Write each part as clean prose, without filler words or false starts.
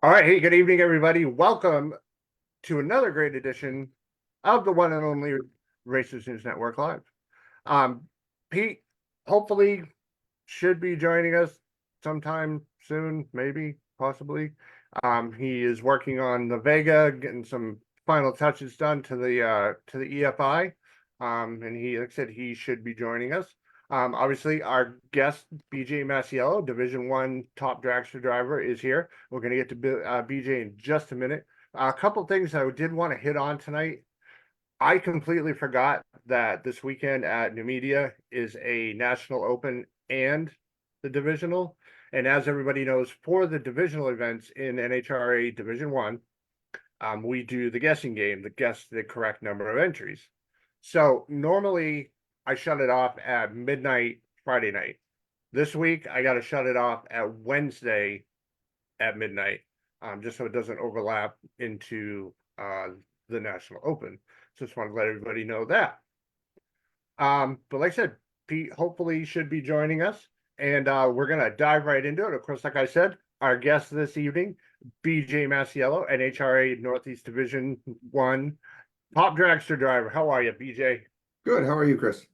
All right. Hey, good evening, everybody. Welcome to another great edition of the one and only Racers News Network Live. Um, Pete hopefully should be joining us sometime soon, maybe, possibly. He is working on the Vega, getting some final touches done to the EFI. And like I said, he should be joining us. Obviously, our guest BJ Masiello, Division One top dragster driver, is here. We're going to get to BJ in just a minute. A couple things I did want to hit on tonight. I completely forgot that this weekend at New Media is a national open and the divisional. And as everybody knows, for the divisional events in NHRA Division One, we do the guessing game, guess the correct number of entries. So normally I shut it off at midnight Friday night. This week I got to shut it off at Wednesday at midnight, just so it doesn't overlap into the National Open. So just want to let everybody know that. But like I said, Pete hopefully should be joining us, and we're gonna dive right into it. Of course, like I said, our guest this evening, BJ Masiello, NHRA Northeast Division One top dragster driver. How are you, BJ? Good. How are you, Chris?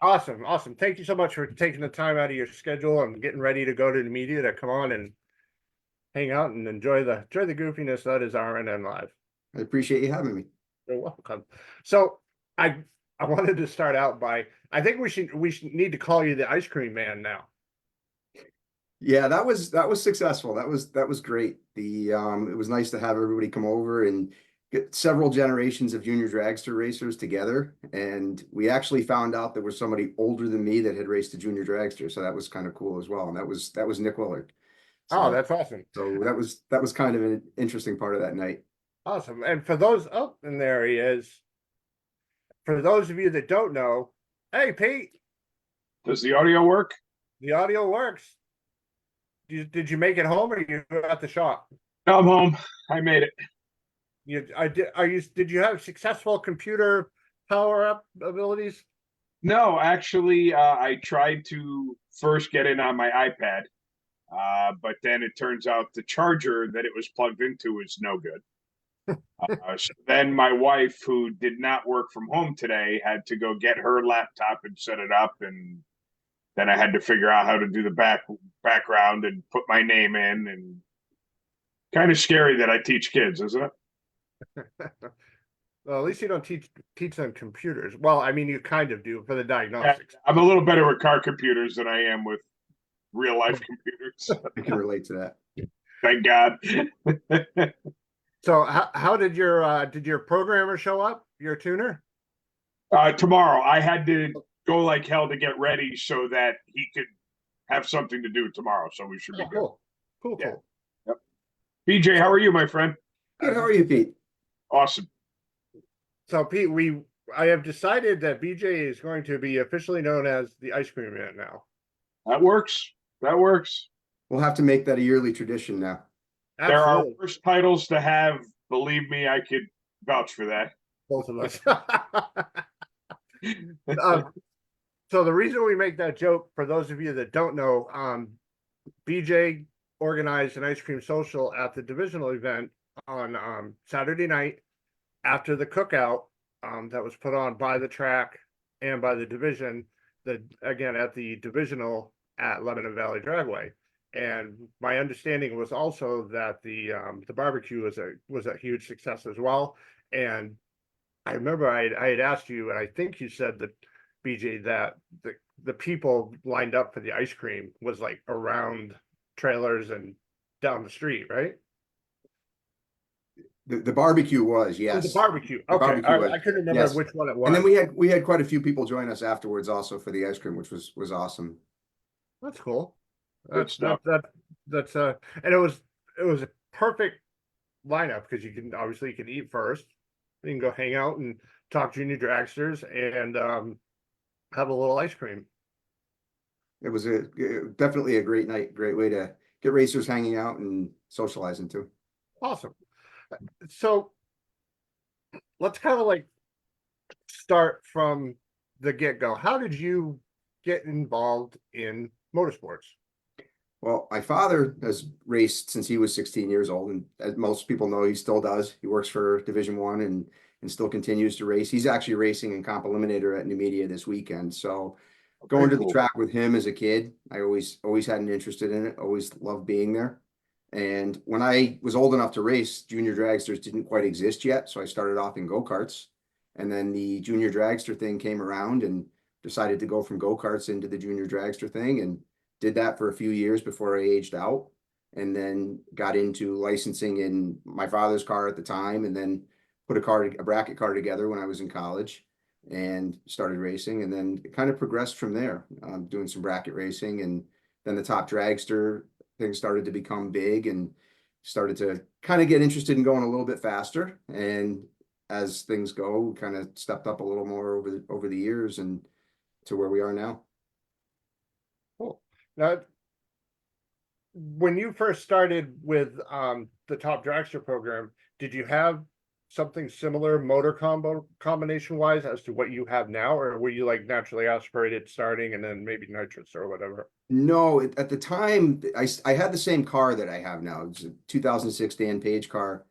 Awesome, awesome. Thank you so much for taking the time out of your schedule and getting ready to go to the media to come on and hang out and enjoy the goofiness that is RNN Live. I appreciate you having me. You're welcome. So I I wanted to start out by I think we should need to call you the ice cream man now. Yeah, that was successful. That was great. It was nice to have everybody come over and get several generations of junior dragster racers together. And we actually found out there was somebody older than me that had raced a junior dragster. So that was kind of cool as well. And that was Nick Willard. Oh, So that's awesome. so that was kind of an interesting part of that night. Awesome. And for those and there he is. For those of you that don't know, hey Pete, Does the audio work? the audio works. Did you make it home or you at the shop? No, I'm home. I made it. Did you have successful computer power up abilities? No, actually, I tried to first get in on my iPad, but then it turns out the charger that it was plugged into is no good. So then my wife, who did not work from home today, had to go get her laptop and set it up, and then I had to figure out how to do the background and put my name in, and kind of scary that I teach kids, isn't it? Well, at least you don't teach them computers. Well, I mean, you kind of do for the Yeah, diagnostics. I'm a little better with car computers than I am with real life computers. I can relate to that. Thank God. So, how did your programmer show up? Your tuner? Tomorrow, I had to go like hell to get ready so that he could have something to do tomorrow. So we should be Oh, good. cool, cool, Yeah. cool. Yep. BJ, how are you, my friend? Good. How are you, Pete? Awesome. So, Pete, I have decided that BJ is going to be officially known as the ice cream man now. That works. That works. We'll have to make that a yearly tradition now. There are Absolutely, worse titles to have. Believe me, I could vouch for that. both of us. So the reason we make that joke, for those of you that don't know, BJ organized an ice cream social at the divisional event on Saturday night after the cookout that was put on by the track and by the division. Again at the divisional at Lebanon Valley Dragway. And my understanding was also that the barbecue was a huge success as well. And I remember I had asked you, and I think you said that BJ that the people lined up for the ice cream was like around trailers and down the street, right? The barbecue was, Oh, the yes. barbecue. The Okay, barbecue was, I couldn't remember yes. which one it was. And then we had quite a few people join us afterwards also for the ice cream, which was awesome. That's cool. Good stuff. That's and it was a perfect lineup because you can eat first, you can go hang out and talk junior dragsters and have a little ice cream. It was definitely a great night, great way to get racers hanging out and socializing too. Awesome. So let's kind of like start from the get-go. How did you get involved in motorsports? Well, my father has raced since he was 16 years old, and as most people know, he still does. He works for Division One and still continues to race. He's actually racing in Comp Eliminator at New Media this weekend. So going Very to the cool. track with him as a kid, I always had an interest in it. Always loved being there. And when I was old enough to race, junior dragsters didn't quite exist yet, so I started off in go-karts. And then the junior dragster thing came around and decided to go from go-karts into the junior dragster thing, and did that for a few years before I aged out, and then got into licensing in my father's car at the time, and then put a bracket car together when I was in college and started racing, and then it kind of progressed from there, doing some bracket racing, and then the top dragster thing started to become big and started to kind of get interested in going a little bit faster. And as things go, kind of stepped up a little more over the years and to where we are now. Cool. Now, when you first started with the Top Dragster program, did you have something similar motor combination wise as to what you have now, or were you like naturally aspirated starting and then maybe nitrous or whatever? No, at the time, I had the same car that I have now. It's a 2006 Dan Page car.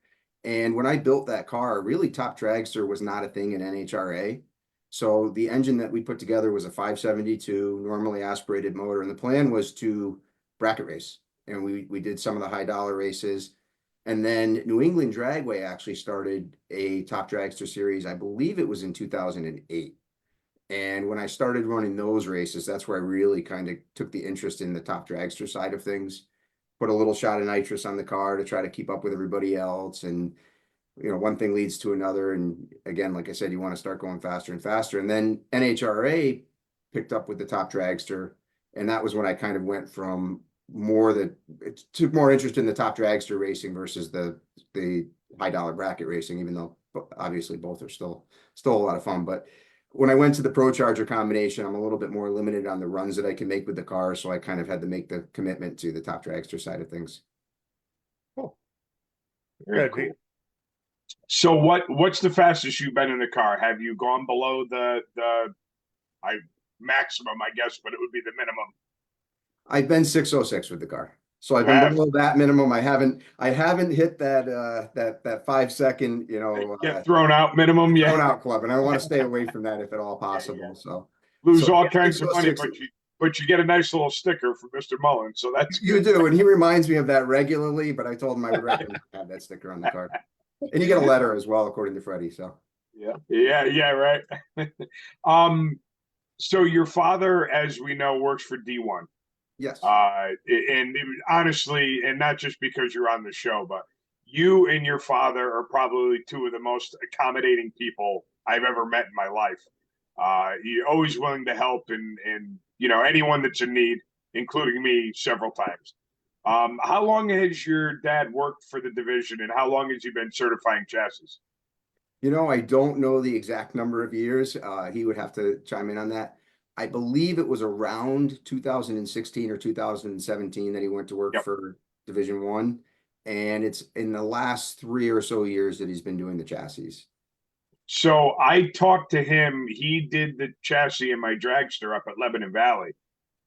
And when I built that car, really Top Dragster was not a thing in NHRA. So the engine that we put together was a 572 normally aspirated motor. And the plan was to bracket race. And we did some of the high dollar races. And then New England Dragway actually started a Top Dragster series. I believe it was in 2008. And when I started running those races, that's where I really kind of took the interest in the Top Dragster side of things. Put a little shot of nitrous on the car to try to keep up with everybody else. And, one thing leads to another. And again, like I said, you want to start going faster and faster. And then NHRA picked up with the Top Dragster. And that was when I kind of went from it took more interest in the Top Dragster racing versus the high dollar bracket racing, even though obviously both are still a lot of fun. But when I went to the Pro Charger combination, I'm a little bit more limited on the runs that I can make with the car. So I kind of had to make the commitment to the Top Dragster side of things. Cool. Very Good. cool. So what's the fastest you've been in the car? Have you gone below the maximum, I guess, but it would be the minimum? I've been 606 with the car. So I've You been have? below that minimum. I haven't hit that 5 second, Get thrown out minimum, thrown yeah. out club. And I want to stay away from that if at all possible. Yeah. So Lose all yeah, kinds of money, 606. but you get a nice little sticker from Mr. Mullen, so that's You good. do, and he reminds me of that regularly, but I told him I would rather not have that sticker on the car. And you get a letter as well, according to Freddie. So Yeah, right. So your father, as we know, works for D1. yes. And honestly, and not just because you're on the show, but you and your father are probably two of the most accommodating people I've ever met in my life. You're always willing to help and anyone that's in need, including me several times. How long has your dad worked for the division, and how long has he been certifying chassis? I don't know the exact number of years. He would have to chime in on that. I believe it was around 2016 or 2017 that he went to work Yep. for Division One, and it's in the last 3 or so years that he's been doing the chassis. So I talked to him. He did the chassis in my dragster up at Lebanon Valley,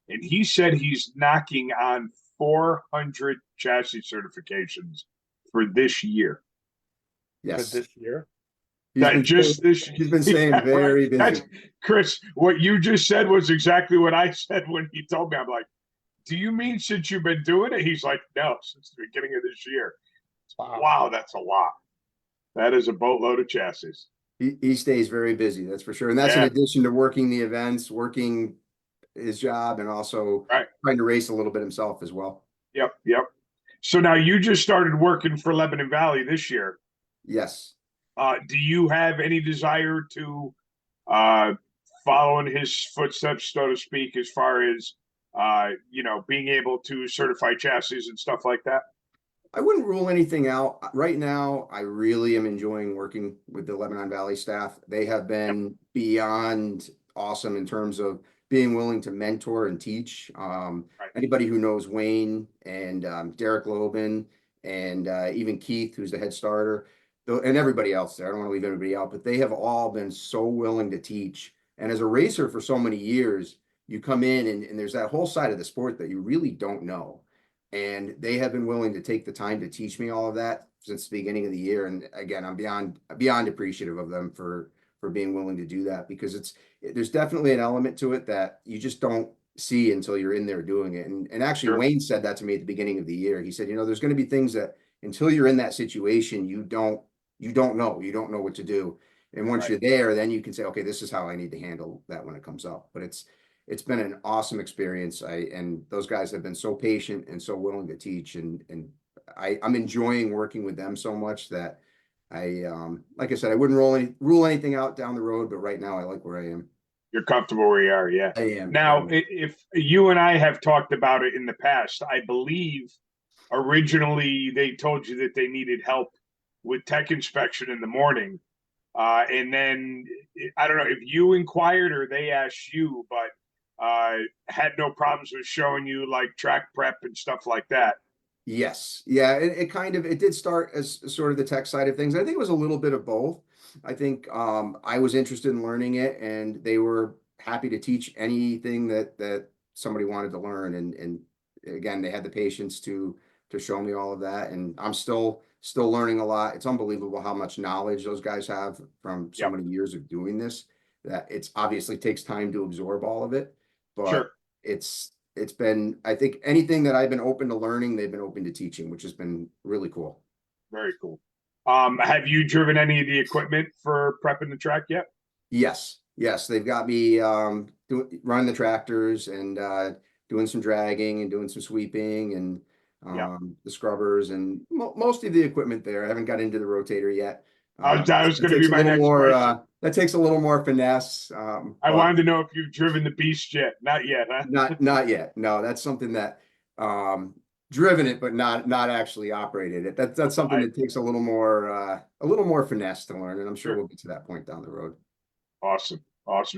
and he said he's knocking on 400 chassis certifications for this year. Yes, For this year. He's been staying very busy. Chris, what you just said was exactly what I said when he told me. I'm like, do you mean since you've been doing it? He's like, no, since the beginning of this year. Wow, that's a lot. That is a boatload of chassis. He stays very busy, that's for sure. And that's in addition to working the events, working his job, and also trying to race a little bit himself as well. Yep. So now you just started working for Lebanon Valley this year. Yes. Do you have any desire to follow in his footsteps, so to speak, as far as being able to certify chassis and stuff like that? I wouldn't rule anything out. Right now, I really am enjoying working with the Lebanon Valley staff. They have been beyond awesome in terms of being willing to mentor and teach. Anybody who knows Wayne and Derek Lobin and even Keith, who's the head starter, and everybody else there. I don't want to leave anybody out, but they have all been so willing to teach. And as a racer for so many years, you come in and there's that whole side of the sport that you really don't know. And they have been willing to take the time to teach me all of that since the beginning of the year. And again, I'm beyond appreciative of them for being willing to do that, because there's definitely an element to it that you just don't see until you're in there doing it. And actually, Sure. Wayne said that to me at the beginning of the year. He said, there's going to be things that until you're in that situation, you don't know what to do. And once Right. you're there, then you can say, okay, this is how I need to handle that when it comes up. But it's been an awesome experience. And those guys have been so patient and so willing to teach, and I'm enjoying working with them so much that like I said, I wouldn't rule anything out down the road, but right now I like where I am. You're comfortable where you are, yeah. I am. Now, if you and I have talked about it in the past, I believe originally they told you that they needed help with tech inspection in the morning. And then I don't know if you inquired or they asked you, but had no problems with showing you like track prep and stuff like that. Yes. Yeah. It did start as sort of the tech side of things. I think it was a little bit of both. I think I was interested in learning it, and they were happy to teach anything that somebody wanted to learn. And again, they had the patience to show me all of that. And I'm still learning a lot. It's unbelievable how much knowledge those guys have from so Yep. many years of doing this, that it's obviously takes time to absorb all of it. But Sure. it's been, I think anything that I've been open to learning, they've been open to teaching, which has been really cool. Very cool. Have you driven any of the equipment for prepping the track yet? Yes. They've got me running the tractors and doing some dragging and doing some sweeping and the scrubbers and most of the equipment there. I haven't got into the rotator yet. That was going to be my next question. That takes a little more finesse. I wanted to know if you've driven the beast yet. Not yet, huh? Not yet. No, that's something that driven it, but not actually operated it. That's something that takes a little more finesse to learn, and I'm sure we'll get to that point down the road. Awesome.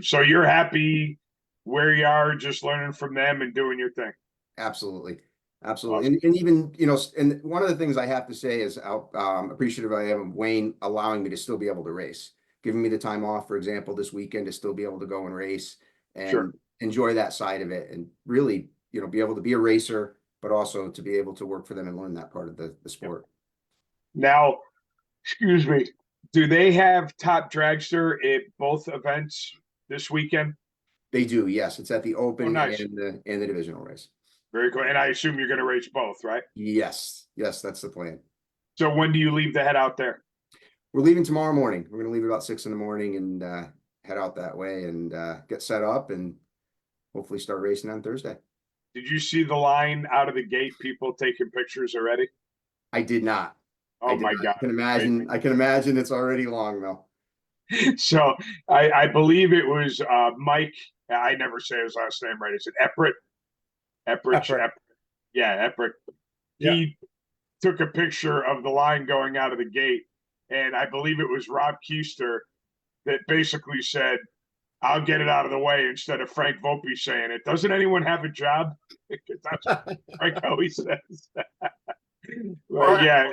So you're happy where you are, just learning from them and doing your thing. Absolutely. Awesome. And even, and one of the things I have to say is how appreciative I am of Wayne allowing me to still be able to race, giving me the time off, for example, this weekend to still be able to go and race and enjoy that side of it, and really, be able to be a racer, but also to be able to work for them and learn that part of the sport. Now, excuse me, do they have Top Dragster at both events this weekend? They do, yes. It's at the Open nice. and the divisional race. Very cool. And I assume you're going to race both, right? Yes, that's the plan. So when do you leave to head out there? We're leaving tomorrow morning. We're going to leave about 6 a.m. and head out that way and get set up and hopefully start racing on Thursday. Did you see the line out of the gate? People taking pictures already? I did not. Oh my God! I can imagine it's already long though. So I believe it was Mike. I never say his last name right. Is it Epprick? Epprick. Yeah, Epprick. He took a picture of the line going out of the gate, and I believe it was Rob Keister that basically said, "I'll get it out of the way," instead of Frank Volpe saying it. Doesn't anyone have a job? That's what Frank always says. Well, yeah,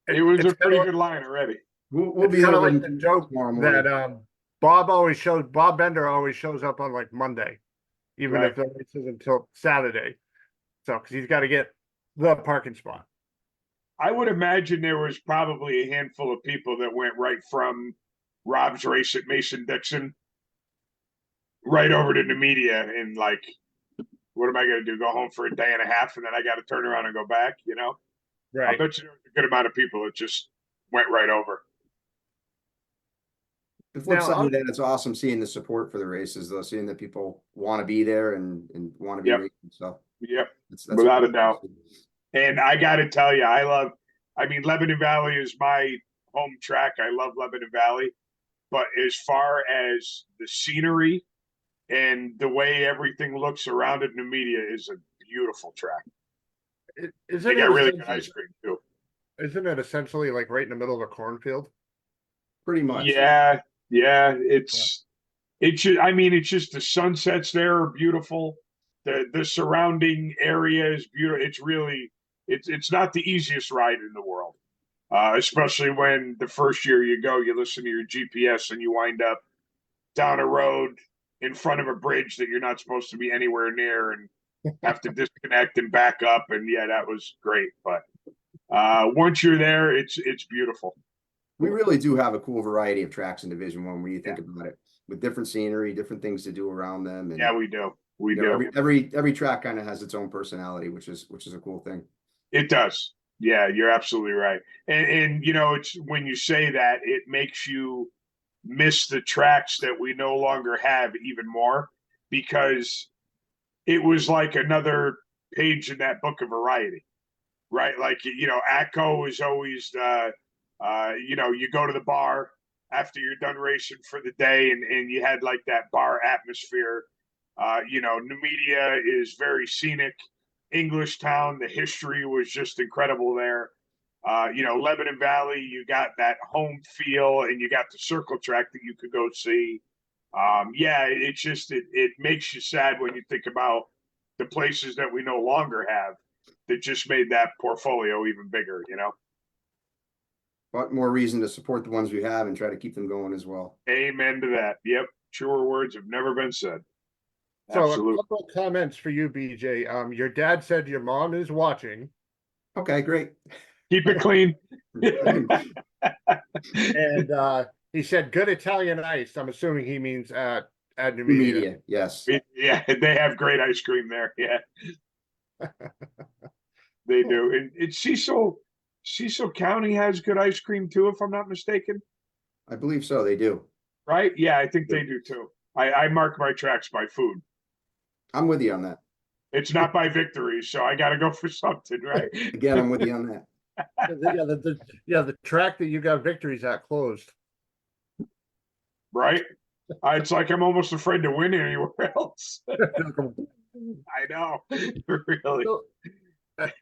it was a pretty good line already. We'll be kind of like the joke that Bob Bender always shows up on like Monday, even if the race isn't until Saturday. So, because he's got to get the parking spot. I would imagine there was probably a handful of people that went right from Rob's race at Mason-Dixon right over to the media and like, what am I going to do? Go home for a day and a half and then I got to turn around and go back, Right. I bet you there was a good amount of people that just went right over. The flip side of that, it's awesome seeing the support for the races, though, seeing that people want to be there and want to be racing. So, that's without a doubt. And I got to tell you, Lebanon Valley is my home track. I love Lebanon Valley. But as far as the scenery and the way everything looks around it, Numidia is a beautiful track. They got really good ice cream, too. Isn't it essentially like right in the middle of a cornfield? Pretty much. Yeah. It's just the sunsets there are beautiful. The surrounding area is beautiful. It's really, it's not the easiest ride in the world. Especially when the first year you go, you listen to your GPS and you wind up down a road in front of a bridge that you're not supposed to be anywhere near. And have to disconnect and back up. And yeah, that was great. But once you're there, it's beautiful. We really do have a cool variety of tracks in Division One when you think about it, with different scenery, different things to do around them, and Yeah, we do. We you know, do. every track kind of has its own personality, which is a cool thing. It does. Yeah, you're absolutely right. And you know, it's when you say that, it makes you miss the tracks that we no longer have even more, because it was like another page in that book of variety, right? Like, you know, ATCO is always you know, you go to the bar after you're done racing for the day, and you had like that bar atmosphere. You know, Numidia is very scenic. English Town, the history was just incredible there. You know, Lebanon Valley, you got that home feel, and you got the circle track that you could go see. Yeah, it's just it makes you sad when you think about the places that we no longer have that just made that portfolio even bigger, you know. But more reason to support the ones we have and try to keep them going as well. Amen to that. Yep. Truer words have never been said. So Absolutely. a couple of comments for you, BJ. Your dad said your mom is watching, Okay, great. Keep it clean. and he said good Italian ice. I'm assuming he means at Numidia. Media, yes. Yeah, they have great ice cream there. Yeah. They do. And Cecil County has good ice cream too, if I'm not mistaken. I believe so. They do. Right? Yeah, I think they do too. I mark my tracks by food. I'm with you on that. It's not by victory, so I got to go for something, right? Again, I'm with you on that. The track that you got victories at closed. Right? It's like I'm almost afraid to win anywhere else. I know, really. So,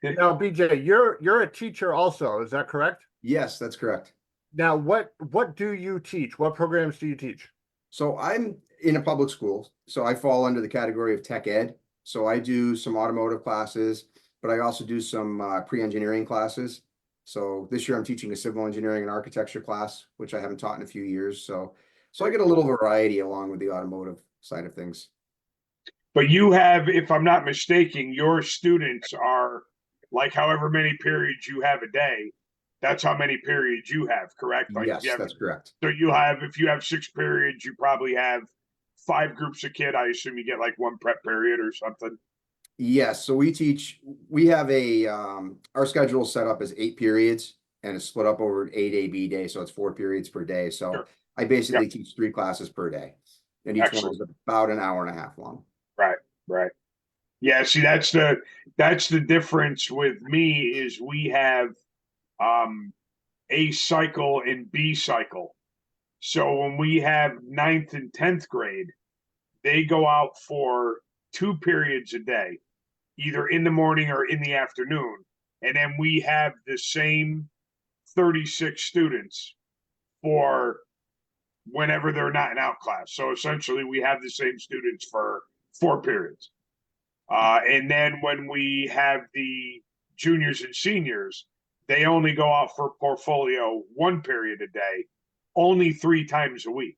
now, BJ, you're a teacher also, is that correct? Yes, that's correct. Now, what do you teach? What programs do you teach? So I'm in a public school, so I fall under the category of tech ed. So I do some automotive classes, but I also do some pre-engineering classes. So this year I'm teaching a civil engineering and architecture class, which I haven't taught in a few years. So I get a little variety along with the automotive side of things. But you have, if I'm not mistaken, your students are like however many periods you have a day. That's how many periods you have, correct? Like Yes, that's correct. So you have, if you have 6 periods, you probably have 5 groups of kid. I assume you get like 1 prep period or something. Yes, so we have our schedule set up as 8 periods and it's split up over 8 AB day, so it's 4 periods per day. So Sure. I basically teach 3 classes per day, and each one is about an hour and a half long. Right. Yeah, see, that's the difference with me is we have A cycle and B cycle. So when we have 9th and 10th grade, they go out for 2 periods a day, either in the morning or in the afternoon. And then we have the same 36 students for whenever they're not in out class. So essentially we have the same students for 4 periods. And then when we have the juniors and seniors, they only go out for portfolio 1 period a day, only 3 times a week.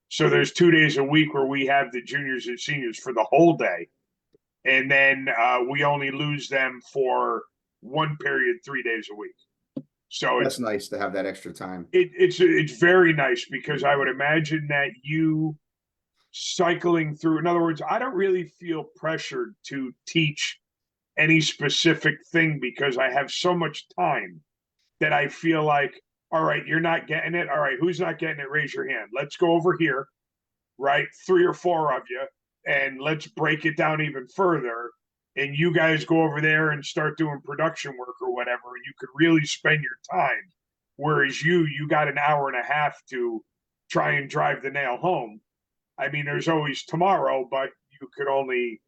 So there's 2 days a week where we have the juniors and seniors for the whole day. And then we only lose them for 1 period 3 days a week. So That's nice to have that extra time. It's very nice, because I would imagine that you cycling through, in other words, I don't really feel pressured to teach any specific thing because I have so much time that I feel like, all right, you're not getting it. All right, who's not getting it? Raise your hand. Let's go over here, right? 3 or 4 of you, and let's break it down even further. And you guys go over there and start doing production work or whatever, and you could really spend your time. Whereas you got an hour and a half to try and drive the nail home. I mean, there's always tomorrow, but you could only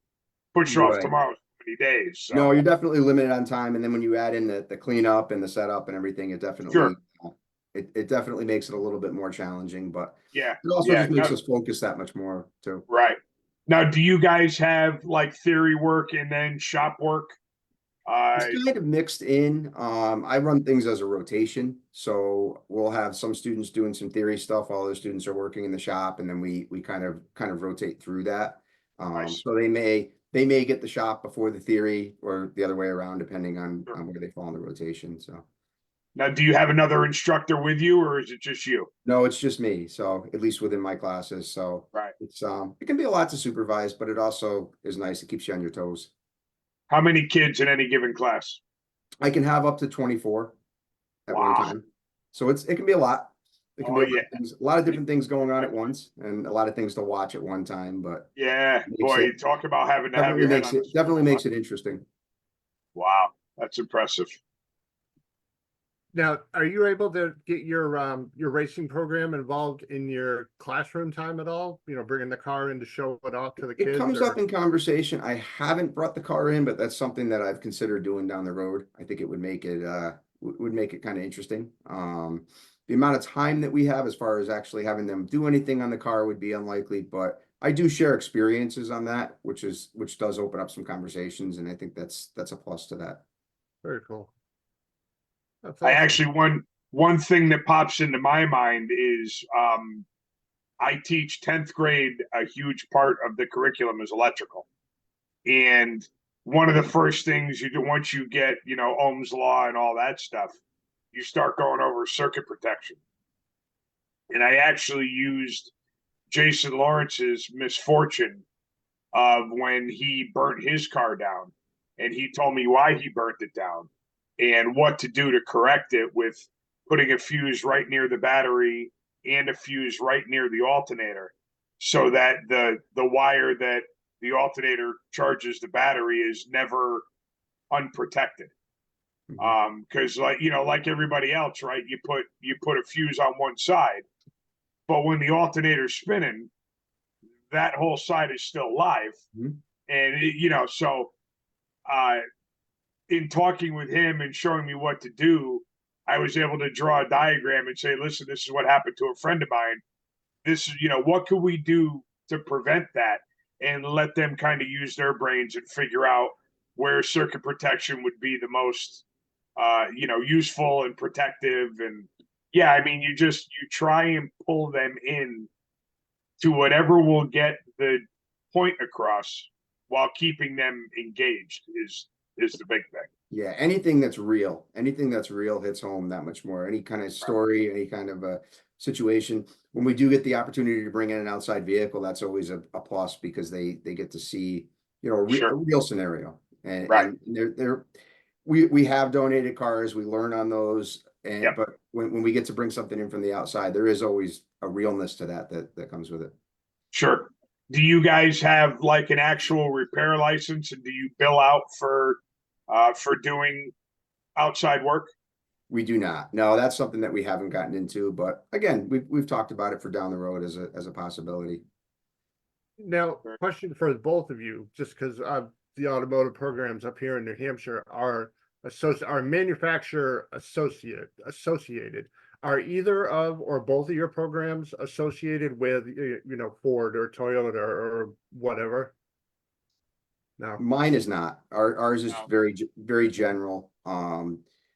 push off tomorrow so many days. So. No, you're definitely limited on time. And then when you add in the cleanup and the setup and everything, it definitely it definitely makes it a little bit more challenging. But yeah, it also just makes us focus that much more too. Right. Now, do you guys have like theory work and then shop work? It's kind of mixed in. I run things as a rotation, so we'll have some students doing some theory stuff while other students are working in the shop, and then we kind of rotate through that. Nice. So they may they may get the shop before the theory or the other way around, depending on, Sure. on where they fall in the rotation. So Now, do you have another instructor with you, or is it just you? no, it's just me. So at least within my classes. So Right. it's it can be a lot to supervise, but it also is nice. It keeps you on your toes. How many kids in any given class? I can have up to 24 at one Wow. time. So it can be a lot. It can Oh, be yeah. a lot of different things going on at once and a lot of things to watch at one time, but Yeah, makes boy, it you talk about having to have definitely your head makes on a it definitely swivel, makes it interesting. Wow, that's impressive. Now, are you able to get your racing program involved in your classroom time at all? You know, bringing the car in to show it off to the It kids? comes Or... up in conversation. I haven't brought the car in, but that's something that I've considered doing down the road. I think it would make it would make it kind of interesting. The amount of time that we have as far as actually having them do anything on the car would be unlikely, but I do share experiences on that, which does open up some conversations, and I think that's a plus to that. Very cool. That's I awesome. actually one thing that pops into my mind is I teach 10th grade. A huge part of the curriculum is electrical. And one of the first things you do once you get, Ohm's law and all that stuff, you start going over circuit protection. And I actually used Jason Lawrence's misfortune of when he burnt his car down. And he told me why he burnt it down and what to do to correct it, with putting a fuse right near the battery and a fuse right near the alternator, so that the wire that the alternator charges the battery is never unprotected. Because like everybody else, right? You put a fuse on one side, but when the alternator's spinning, that whole side is still live. Mhm. And so in talking with him and showing me what to do, I was able to draw a diagram and say, listen, this is what happened to a friend of mine. This is, what could we do to prevent that, and let them kind of use their brains and figure out where circuit protection would be the most, useful and protective. And yeah, I mean, you try and pull them in to whatever will get the point across while keeping them engaged is the big thing. Yeah, anything that's real hits home that much more. Any kind of story, any kind of a situation. When we do get the opportunity to bring in an outside vehicle, that's always a plus, because they get to see, a real scenario. And, Right. and we have donated cars, we learn on those, and Yep. but when we get to bring something in from the outside, there is always a realness to that comes with it. Sure. Do you guys have like an actual repair license, and do you bill out for doing outside work? We do not. No, that's something that we haven't gotten into, but again, we've talked about it for down the road as a possibility. Now, question for both of you, just because the automotive programs up here in New Hampshire are manufacturer associated. Are either of or both of your programs associated with Ford or Toyota or whatever? No. Mine is not. Ours is No. very general.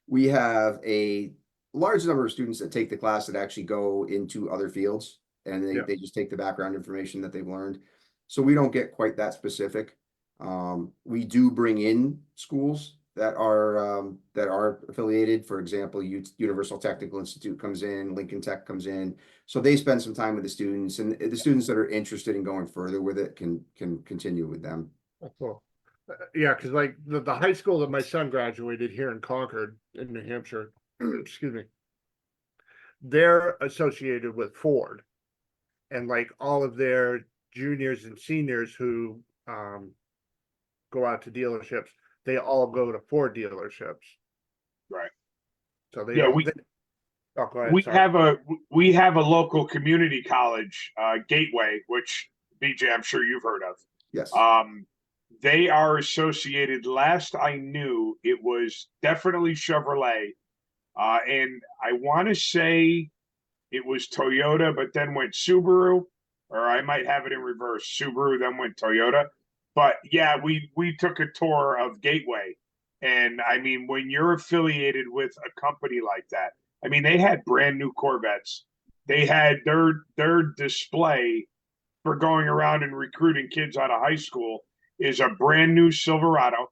We have a large number of students that take the class that actually go into other fields, and Yeah. they just take the background information that they've learned. So we don't get quite that specific. We do bring in schools that are affiliated. For example, Universal Technical Institute comes in, Lincoln Tech comes in. So they spend some time with the students, and the students that are interested in going further with it can continue with them. Oh, cool. Yeah, because like the high school that my son graduated here in Concord in New Hampshire, excuse me, they're associated with Ford, and like all of their juniors and seniors who go out to dealerships, they all go to Ford dealerships. Right. So they Yeah, don't. we Oh, go ahead. we Sorry. have a local community college, Gateway, which BJ, I'm sure you've heard of. Yes. They are associated. Last I knew, it was definitely Chevrolet, and I want to say it was Toyota, but then went Subaru, or I might have it in reverse. Subaru, then went Toyota. But yeah, we took a tour of Gateway, and I mean, when you're affiliated with a company like that, I mean, they had brand new Corvettes. They had their display for going around and recruiting kids out of high school is a brand new Silverado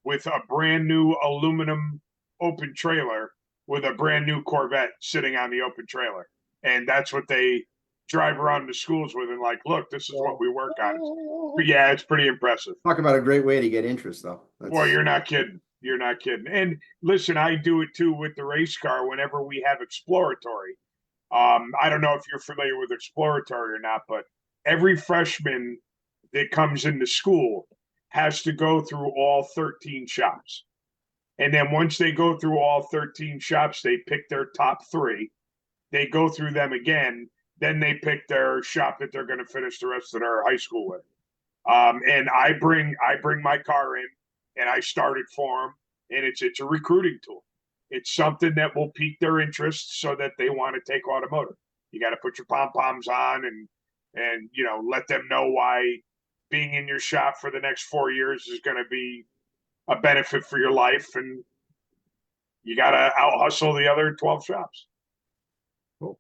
with a brand new aluminum open trailer with a brand new Corvette sitting on the open trailer. And that's what they drive around the schools with, and like, look, this is what we work on. But yeah, it's pretty impressive. Talk about a great way to get interest, though. Well, you're not kidding. You're not kidding. And listen, I do it too with the race car whenever we have exploratory. I don't know if you're familiar with exploratory or not, but every freshman that comes into school has to go through all 13 shops. And then once they go through all 13 shops, they pick their top 3. They go through them again. Then they pick their shop that they're going to finish the rest of their high school with. And I bring my car in and I start it for them. And it's a recruiting tool. It's something that will pique their interest so that they want to take automotive. You got to put your pom-poms on and let them know why being in your shop for the next 4 years is going to be a benefit for your life, and you got to out hustle the other 12 shops. Cool.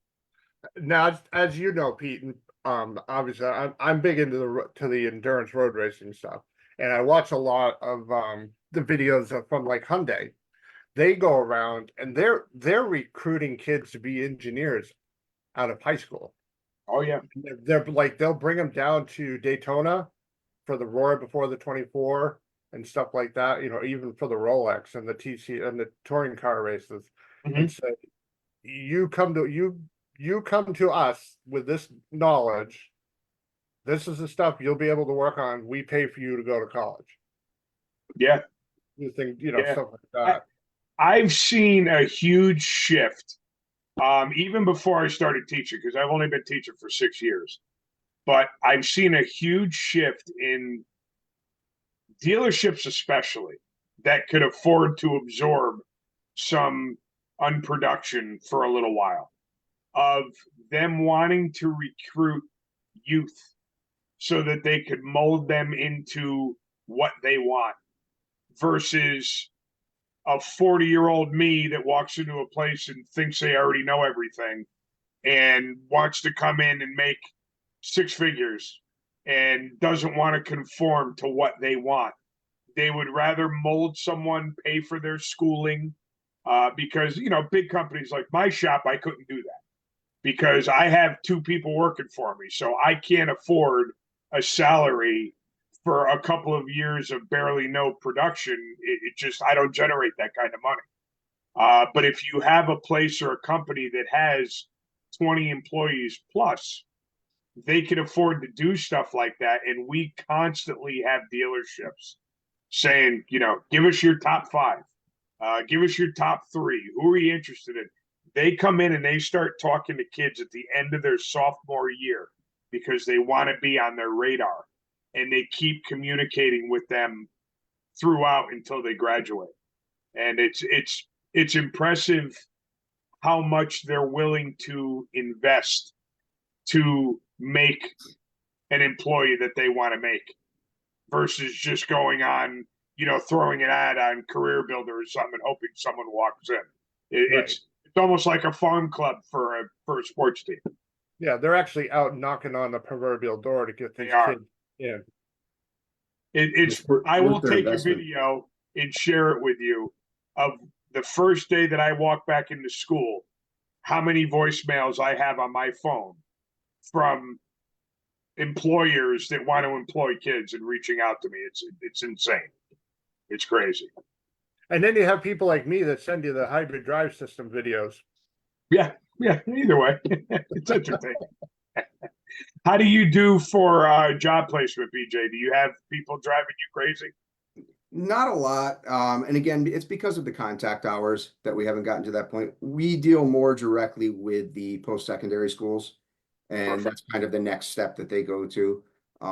Now, as you know, Pete, obviously I'm big into the endurance road racing stuff, and I watch a lot of the videos from like Hyundai. They go around and they're recruiting kids to be engineers out of high school. Oh yeah, they're like they'll bring them down to Daytona for the Roar before the 24 and stuff like that. Even for the Rolex and the TC and the touring car races, and say, you come to us with this knowledge. This is the stuff you'll be able to work on. We pay for you to go to college. Yeah, you think yeah. Stuff like that. I've seen a huge shift, even before I started teaching, because I've only been teaching for 6 years. But I've seen a huge shift in dealerships, especially that could afford to absorb some unproduction for a little while, of them wanting to recruit youth so that they could mold them into what they want, versus a 40-year-old me that walks into a place and thinks they already know everything and wants to come in and make 6 figures and doesn't want to conform to what they want. They would rather mold someone, pay for their schooling, because big companies like my shop, I couldn't do that because I have 2 people working for me, so I can't afford a salary for a couple of years of barely no production. It just, I don't generate that kind of money. But if you have a place or a company that has 20 employees plus, they can afford to do stuff like that. And we constantly have dealerships saying, give us your top 5, give us your top 3. Who are you interested in? They come in and they start talking to kids at the end of their sophomore year because they want to be on their radar. And they keep communicating with them throughout until they graduate. And it's impressive how much they're willing to invest to make an employee that they want to make, versus just going on, throwing an ad on Career Builder or something and hoping someone walks in. It's almost like a farm club for a sports team. Yeah, they're actually out knocking on the proverbial door to get these kids in. I will take a video and share it with you of the first day that I walked back into school, how many voicemails I have on my phone from employers that want to employ kids and reaching out to me. It's insane. It's crazy. And then you have people like me that send you the hybrid drive system videos. Yeah. Either way, it's entertaining. How do you do for job placement, BJ? Do you have people driving you crazy? Not a lot. And again, it's because of the contact hours that we haven't gotten to that point. We deal more directly with the post-secondary schools, and that's kind of the next step that they go to.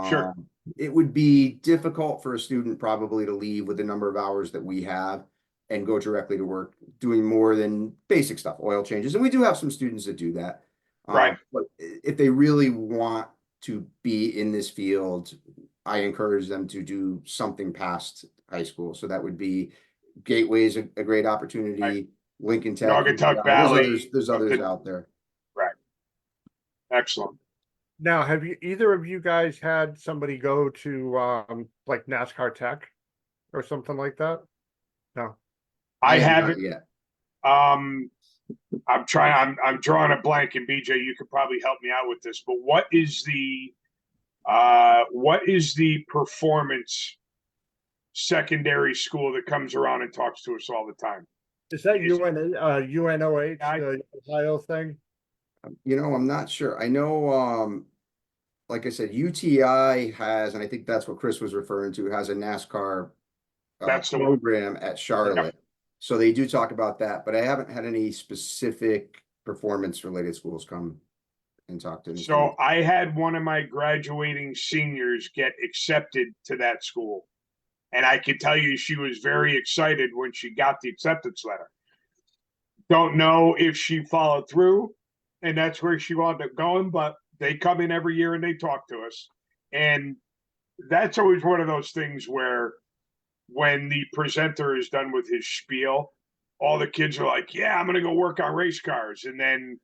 Sure. It would be difficult for a student probably to leave with the number of hours that we have and go directly to work doing more than basic stuff, oil changes. And we do have some students that do that. Right. But if they really want to be in this field, I encourage them to do something past high school. So that would be Gateway's a great opportunity. Right. Lincoln Tech. Naugatuck Valley. There's others out there. Right. Excellent. Now, have you either of you guys had somebody go to like NASCAR Tech or something like that? No. I have not haven't. yet. I'm drawing a blank, and BJ, you could probably help me out with this. But what is the performance secondary school that comes around and talks to us all the time? Is that Is- UNOH, I- the Ohio thing? I'm not sure. I know, like I said, UTI has, and I think that's what Chris was referring to, has a NASCAR That's the one. program at Charlotte. So they do talk about that, but I haven't had any specific performance related schools come and talk to me. So I had one of my graduating seniors get accepted to that school. And I can tell you she was very excited when she got the acceptance letter. Don't know if she followed through and that's where she wound up going, but they come in every year and they talk to us. And that's always one of those things where when the presenter is done with his spiel, all the kids are like, yeah, I'm going to go work on race cars. And then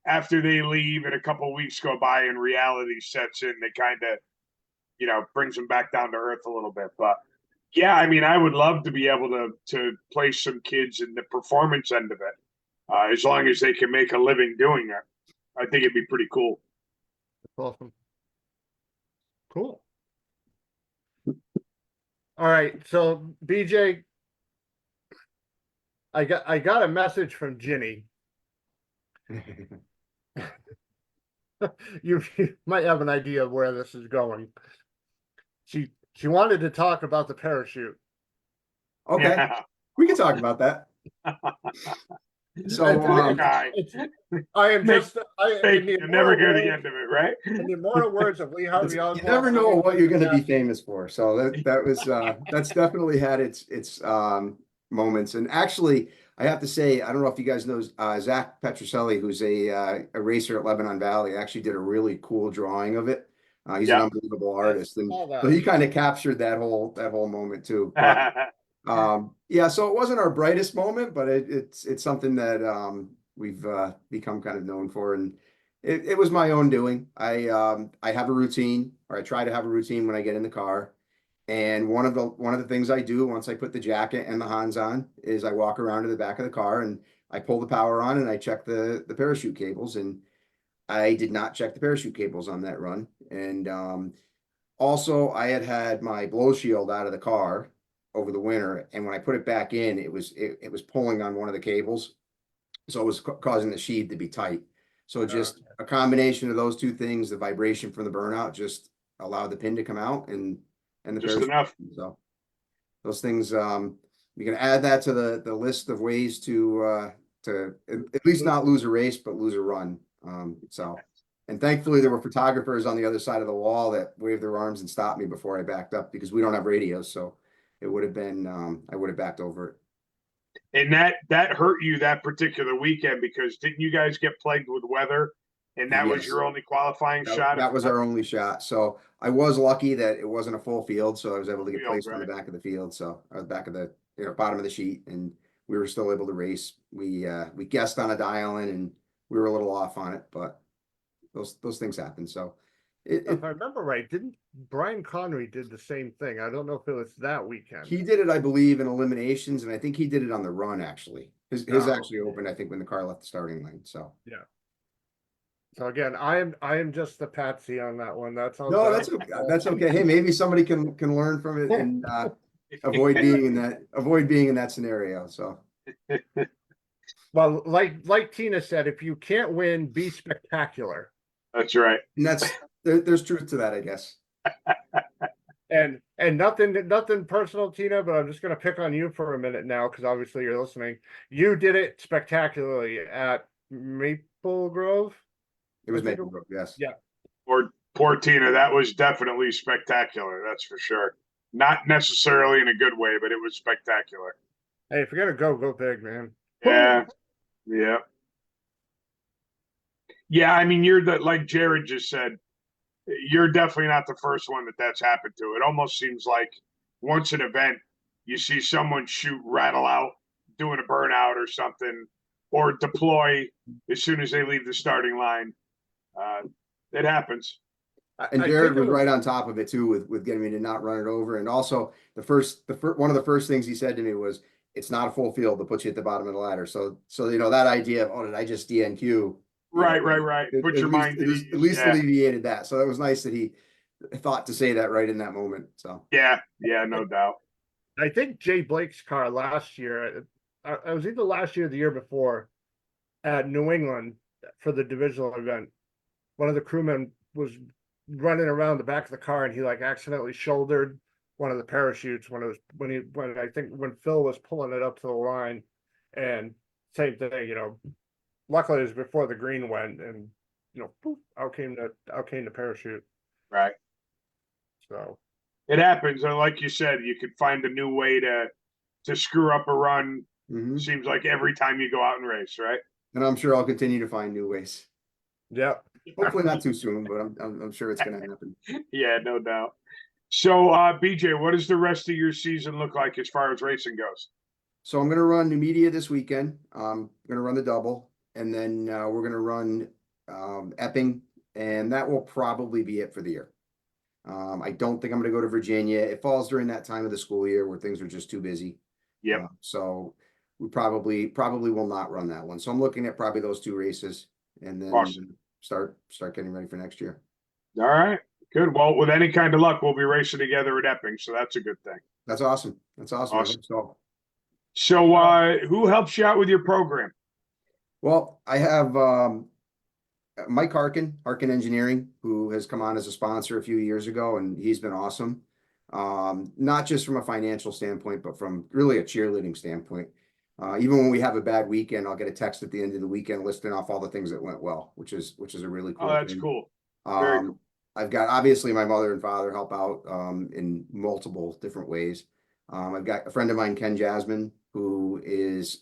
after they leave and a couple of weeks go by and reality sets in, they kind of, brings them back down to earth a little bit. But yeah, I mean, I would love to be able to place some kids in the performance end of it, as long as they can make a living doing it. I think it'd be pretty cool. Awesome. Cool. All right, so BJ, I got a message from Ginny. You might have an idea of where this is going. She wanted to talk about the parachute. Okay, Yeah. we can talk about that. So, Guy. I am Make- just I Fake, in the you never hear the immortal end of it, right? in the immortal words of Lee Harvey you Oswald. never know what you're going to be famous for. So that was that's definitely had its moments. And actually, I have to say, I don't know if you guys know Zach Petroselli, who's a racer at Lebanon Valley, actually did a really cool drawing of it. He's an unbelievable artist, and so he kind of captured that whole moment too. But yeah, so it wasn't our brightest moment, but it's something that we've become kind of known for, and it was my own doing. I have a routine, or I try to have a routine when I get in the car. And one of the things I do once I put the jacket and the Hans on is I walk around to the back of the car and I pull the power on and I check the parachute cables. And I did not check the parachute cables on that run. And also I had my blow shield out of the car over the winter, and when I put it back in, it was pulling on one of the cables, so it was causing the sheath to be tight. So just a combination of those two things, the vibration from the burnout just allowed the pin to come out, and the Just parachute. enough. So those things, you can add that to the list of ways to at least not lose a race, but lose a run. And thankfully there were photographers on the other side of the wall that waved their arms and stopped me before I backed up, because we don't have radios. So it would have been, I would have backed over it. And that hurt you that particular weekend, because didn't you guys get plagued with weather? And that was Yes. your only qualifying shot? That was our only shot. So I was lucky that it wasn't a full field, so I was able to get Field, placed on the right. back of the field. So I was back of the bottom of the sheet, and we were still able to race. We guessed on a dial-in, and we were a little off on it, but those things happen. So If I remember right, didn't Brian Connery did the same thing? I don't know if it was that weekend. he did it, I believe, in eliminations, and I think he did it on the run actually. His Oh, actually opened, I think, when the car left the starting lane. So So again, I am just the patsy on that one. That's all. no, that's okay. That's okay. Hey, maybe somebody can learn from it and avoid being in that scenario. So Well, like Tina said, if you can't win, be spectacular. That's right. and there's truth to that, I guess. And nothing personal, Tina, but I'm just gonna pick on you for a minute now, because obviously you're listening. You did it spectacularly at Maple Grove. It was Maple Grove, yes. Yeah. Poor Tina. That was definitely spectacular. That's for sure. Not necessarily in a good way, but it was spectacular. Hey, if you're gonna go big, man. Yeah. Yeah. Yeah. I mean, like Jared just said, you're definitely not the first one that's happened to. It almost seems like once an event, you see someone shoot, rattle out, doing a burnout or something, or deploy as soon as they leave the starting line. It happens. And I Jared think was right on top of it too with getting me to not run it over. And also one of the first things he said to me was, it's not a full field to put you at the bottom of the ladder. So that idea of, oh, did I just DNQ? Right. Put your mind at ease. At least Yeah. alleviated that. So that was nice that he thought to say that right in that moment. So Yeah, no doubt. I think Jay Blake's car last year, I was either last year or the year before at New England for the divisional event. One of the crewmen was running around the back of the car and he like accidentally shouldered one of the parachutes when I think when Phil was pulling it up to the line, and same thing, luckily it was before the green went, and poof, out came the parachute. Right. So It happens. And like you said, you could find a new way to screw up a run. Seems like every time you go out and race, right? And I'm sure I'll continue to find new ways. yeah. Hopefully not too soon, but I'm sure it's going to happen. Yeah, no doubt. So, BJ, what does the rest of your season look like as far as racing goes? So I'm going to run New Media this weekend. I'm going to run the double, and then we're going to run Epping, and that will probably be it for the year. I don't think I'm going to go to Virginia. It falls during that time of the school year where things are just too busy. Yep. So we probably will not run that one. So I'm looking at probably those two races, and then Awesome. start getting ready for next year. All right, good. Well, with any kind of luck, we'll be racing together at Epping, so that's a good thing. That's awesome. Awesome. So who helps you out with your program? well, I have Mike Harkin Engineering, who has come on as a sponsor a few years ago, and he's been awesome. Not just from a financial standpoint, but from really a cheerleading standpoint. Even when we have a bad weekend, I'll get a text at the end of the weekend listing off all the things that went well, which is a really cool Oh, that's thing. cool. Very cool. I've got obviously my mother and father help out in multiple different ways. I've got a friend of mine, Ken Jasmine, who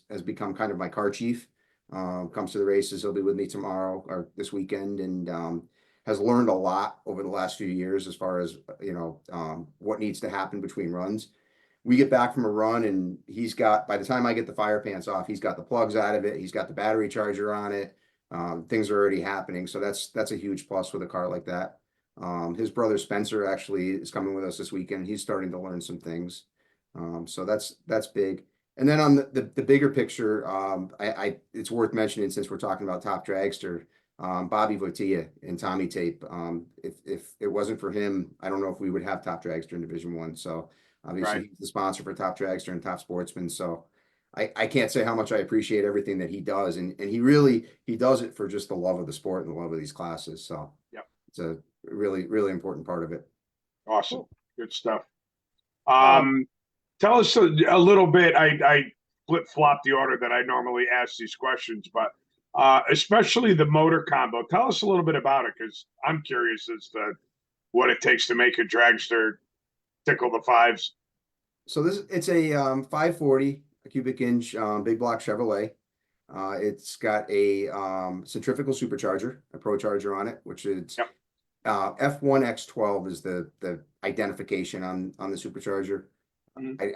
has become kind of my car chief. Comes to the races. He'll be with me tomorrow or this weekend, and has learned a lot over the last few years as far as what needs to happen between runs. We get back from a run, and by the time I get the fire pants off, he's got the plugs out of it. He's got the battery charger on it. Things are already happening. So that's a huge plus with a car like that. His brother Spencer actually is coming with us this weekend. He's starting to learn some things. So that's big. And then on the bigger picture, it's worth mentioning, since we're talking about Top Dragster, Bobby Votilla and Tommy Tape. If it wasn't for him, I don't know if we would have Top Dragster in Division 1. So obviously he's the sponsor for Top Dragster and Top Sportsman. So I can't say how much I appreciate everything that he does. And he does it for just the love of the sport and the love of these classes. So yep. It's a really, really important part of it. Awesome. Good stuff. Tell us a little bit. I flip-flop the order that I normally ask these questions, but especially the motor combo. Tell us a little bit about it, because I'm curious as to what it takes to make a dragster tickle the fives. So it's a 540 cubic inch big block Chevrolet. It's got a centrifugal supercharger, a Pro Charger on it, which is F1X12 is the identification on the supercharger.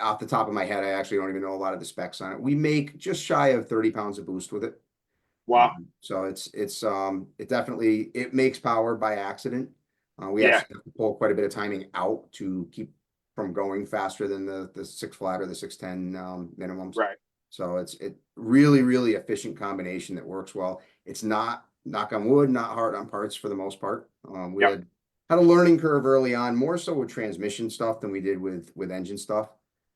Off the top of my head, I actually don't even know a lot of the specs on it. We make just shy of 30 pounds of boost with it. Wow. So it definitely makes power by accident. We actually have to pull quite a bit of timing out to keep from going faster than the 6 flat or the 610 minimums. Right. So it's really, really efficient combination that works well. It's not, knock on wood, not hard on parts for the most part. We had a learning curve early on, more so with transmission stuff than we did with engine stuff.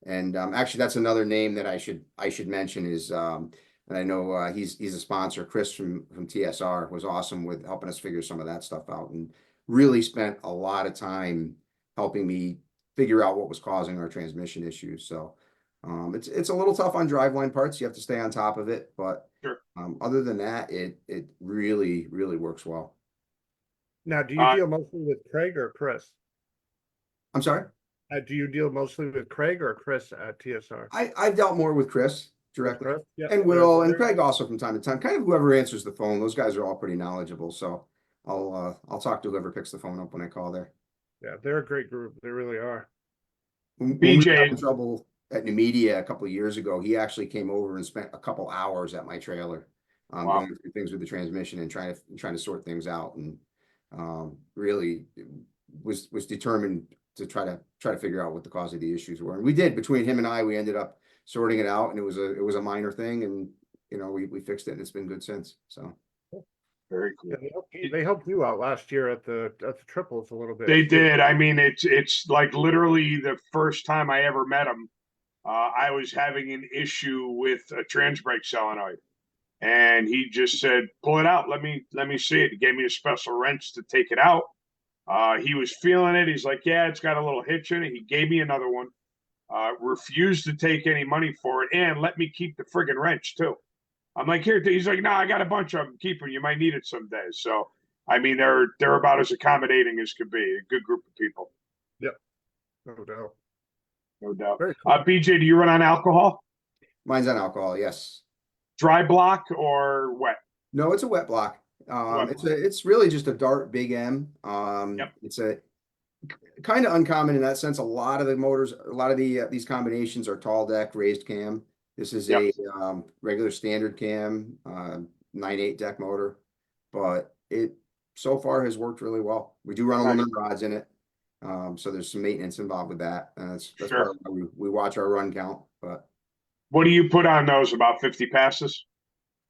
And actually, that's another name that I should mention is, and I know he's a sponsor. Chris from TSR was awesome with helping us figure some of that stuff out, and really spent a lot of time helping me figure out what was causing our transmission issues. So it's a little tough on driveline parts. You have to stay on top of it, but other than that, it really, really works well. Now, do you deal mostly with Craig or Chris? I'm sorry? Do you deal mostly with Craig or Chris at TSR? I've dealt more with Chris directly, Chris? Yeah. and Will and Craig also from time to time. Kind of whoever answers the phone. Those guys are all pretty knowledgeable. So I'll talk to whoever picks the phone up when I call there. Yeah, they're a great group. They really are. When we were having trouble at New Media a couple of years ago, he actually came over and spent a couple hours at my trailer, going through things with the transmission and trying to sort things out. And really was determined to try to figure out what the cause of the issues were. And we did. Between him and I, we ended up sorting it out, and it was a minor thing, and we fixed it, and it's been good since. So Very cool. They helped you out last year at the triples a little bit. They too. did. I mean, it's like literally the first time I ever met him. I was having an issue with a trans brake solenoid, and he just said, "Pull it out. Let me see it." He gave me a special wrench to take it out. He was feeling it. He's like, "Yeah, it's got a little hitch in it." He gave me another one. Refused to take any money for it, and let me keep the friggin' wrench too. I'm like, "Here." He's like, "No, I got a bunch of them. Keep them. You might need it someday." So, I mean, they're about as accommodating as could be. A good group of people. Yep, no doubt. No doubt. Very cool. BJ, do you run on alcohol? mine's on alcohol. Yes. Dry block or wet? No, it's a wet block. Wet It's really just a Dart Big M. Yep. It's a kind of uncommon in that sense. A lot of the motors, a lot of these combinations are tall deck, raised cam. This is Yep. a regular standard cam, 9/8 deck motor, but it so far has worked really well. We do run aluminum rods in it, so there's some maintenance involved with that, and that's Sure. part of why we watch our run count. But What do you put on those? About 50 passes?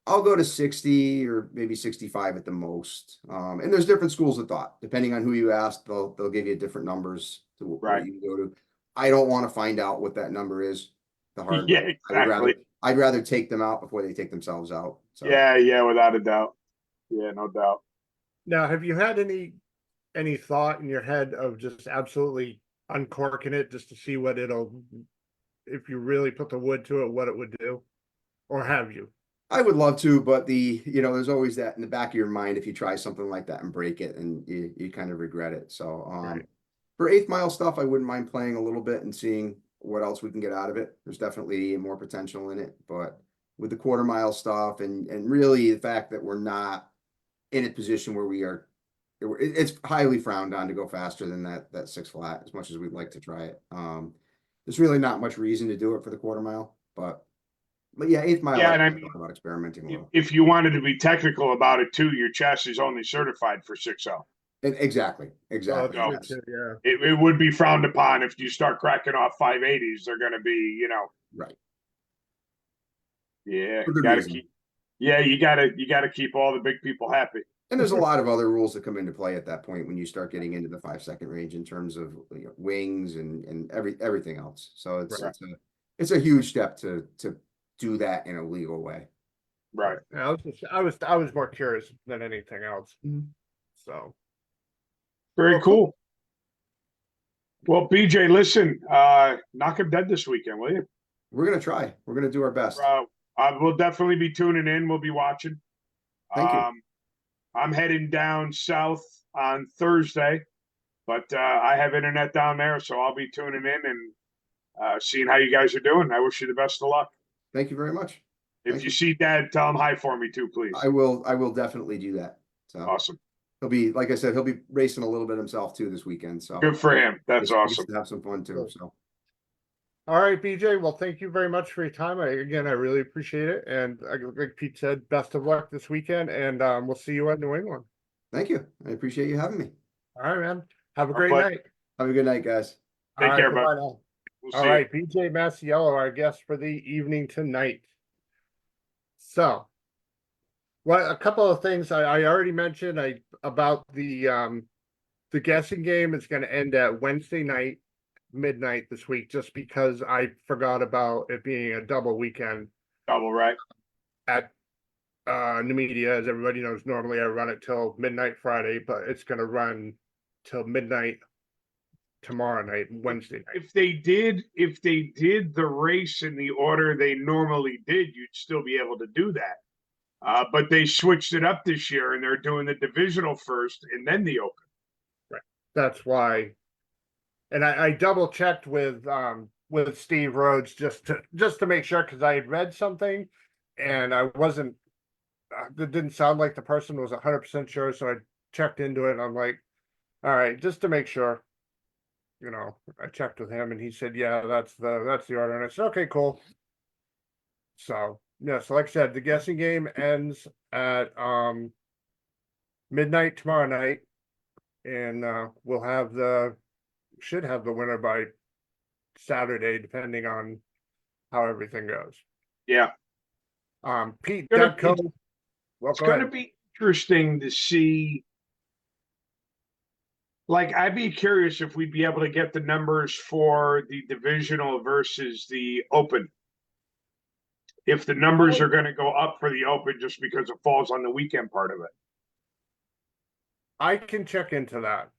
I'll go to 60 or maybe 65 at the most. And there's different schools of thought. Depending on who you ask, they'll give you different numbers to what Right. you can go to. I don't want to find out what that number is the hard Yeah, way. exactly. I'd rather take them out before they take themselves out. So Yeah, without a doubt. Yeah, no doubt. Now, have you had any thought in your head of just absolutely uncorking it just to see what if you really put the wood to it, what it would do? Or have you? I would love to, but there's always that in the back of your mind if you try something like that and break it and you kind of regret it. So Right. for 8th mile stuff, I wouldn't mind playing a little bit and seeing what else we can get out of it. There's definitely more potential in it, but with the 1/4 mile stuff and really the fact that we're not in a position where it's highly frowned on to go faster than that 6 flat as much as we'd like to try it. There's really not much reason to do it for the 1/4 mile, but yeah, 8th mile. Yeah, I and I thought mean, about experimenting a little. if you wanted to be technical about it too, your chassis is only certified for 6L. Exactly. Oh, No. that's true, yeah. It would be frowned upon if you start cracking off 580s. They're going to be, Right. yeah, For good gotta reason. keep. Yeah, you gotta keep all the big people happy. And there's a lot of other rules that come into play at that point when you start getting into the 5-second range in terms of wings and everything else. So Right. it's a huge step to do that in a legal way. Right. Yeah, I was more curious than anything else. So Very Well, cool. Well, BJ, listen, knock him dead this weekend, will you? We're gonna try. We're gonna do our best. We'll definitely be tuning in. We'll be watching. Thank you. I'm heading down south on Thursday, but I have internet down there, so I'll be tuning in and seeing how you guys are doing. I wish you the best of luck. Thank you very much. If Thank you see Dad, tell him hi for me too, please. I will definitely do that. So Awesome. he'll be, like I said, he'll be racing a little bit himself too this weekend. So Good for him. That's he gets awesome. to have some fun too. Cool. So all right, BJ. Well, thank you very much for your time. I really appreciate it. And like Pete said, best of luck this weekend, and we'll see you at New England. thank you. I appreciate you having me. All right, man. Have a Our great pleasure. night. Have a good night, guys. Take All care, right, bud. goodbye now. We'll All see right, BJ Masiello, our guest for the evening tonight. So, a couple of things I already mentioned about the guessing game is going to end at Wednesday night, midnight this week, just because I forgot about it being a double weekend you. Double right. at New Media. As everybody knows, normally I run it till midnight Friday, but it's going to run till midnight tomorrow night, Wednesday night. If they did the race in the order they normally did, you'd still be able to do that. But they switched it up this year, and they're doing the divisional first and then the open. Right. That's why. And I double checked with Steve Rhodes just to make sure, because I had read something and I wasn't. It didn't sound like the person was 100% sure, so I checked into it. And I'm like, all right, just to make sure. I checked with him, and he said, "Yeah, that's the order." And I said, "Okay, cool." So yeah, so like I said, the guessing game ends at midnight tomorrow night. and we'll should have the winner by Saturday, depending on how everything goes. Yeah. Pete, Gonna- Devco, well, It's go going to ahead. be interesting to see. Like, I'd be curious if we'd be able to get the numbers for the divisional versus the open. If the numbers are going to go up for the open just because it falls on the weekend part of it. I can check into that.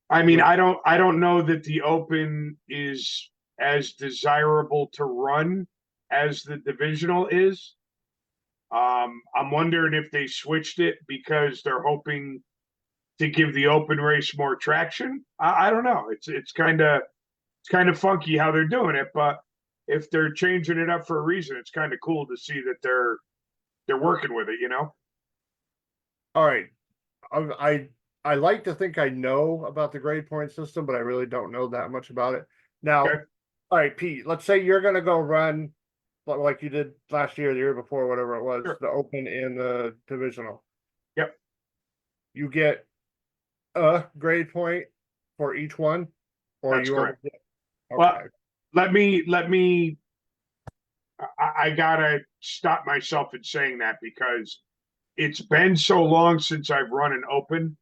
I mean, With- I don't know that the open is as desirable to run as the divisional is. I'm wondering if they switched it because they're hoping to give the open race more traction. I don't know. It's kind of funky how they're doing it, but if they're changing it up for a reason, it's kind of cool to see that they're working with it. All right. I like to think I know about the grade point system, but I really don't know that much about it. Now, Okay. all right, Pete, let's say you're gonna go run like you did last year, the year before, whatever it was, Sure. the open and the divisional. Yep. You get a grade point for each one, or That's you only correct. get, Well, okay. let me. I gotta stop myself in saying that because it's been so long since I've run an open.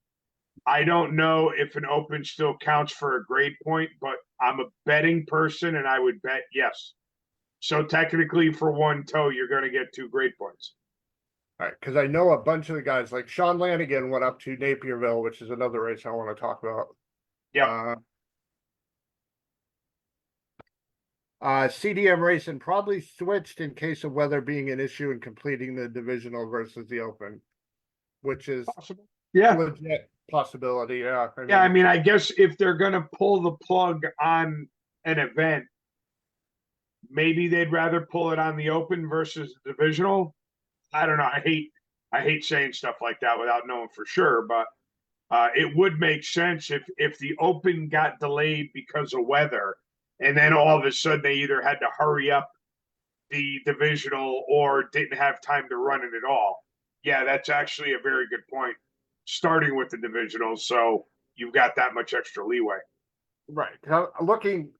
I don't know if an open still counts for a grade point, but I'm a betting person and I would bet yes. So technically, for one toe, you're going to get 2 grade points. All right, because I know a bunch of the guys, like Sean Lanigan went up to Napierville, which is another race I want to talk about. Yeah. CDM Racing probably switched in case of weather being an issue in completing the divisional versus the open, which is Possible. Yeah. legit possibility. Yeah. Yeah. I mean, I guess if they're going to pull the plug on an event, maybe they'd rather pull it on the open versus the divisional. I don't know. I hate saying stuff like that without knowing for sure, but it would make sense if the open got delayed because of weather, and then all of a sudden they either had to hurry up the divisional or didn't have time to run it at all. Yeah, that's actually a very good point. Starting with the divisional, so you've got that much extra leeway. Right. Looking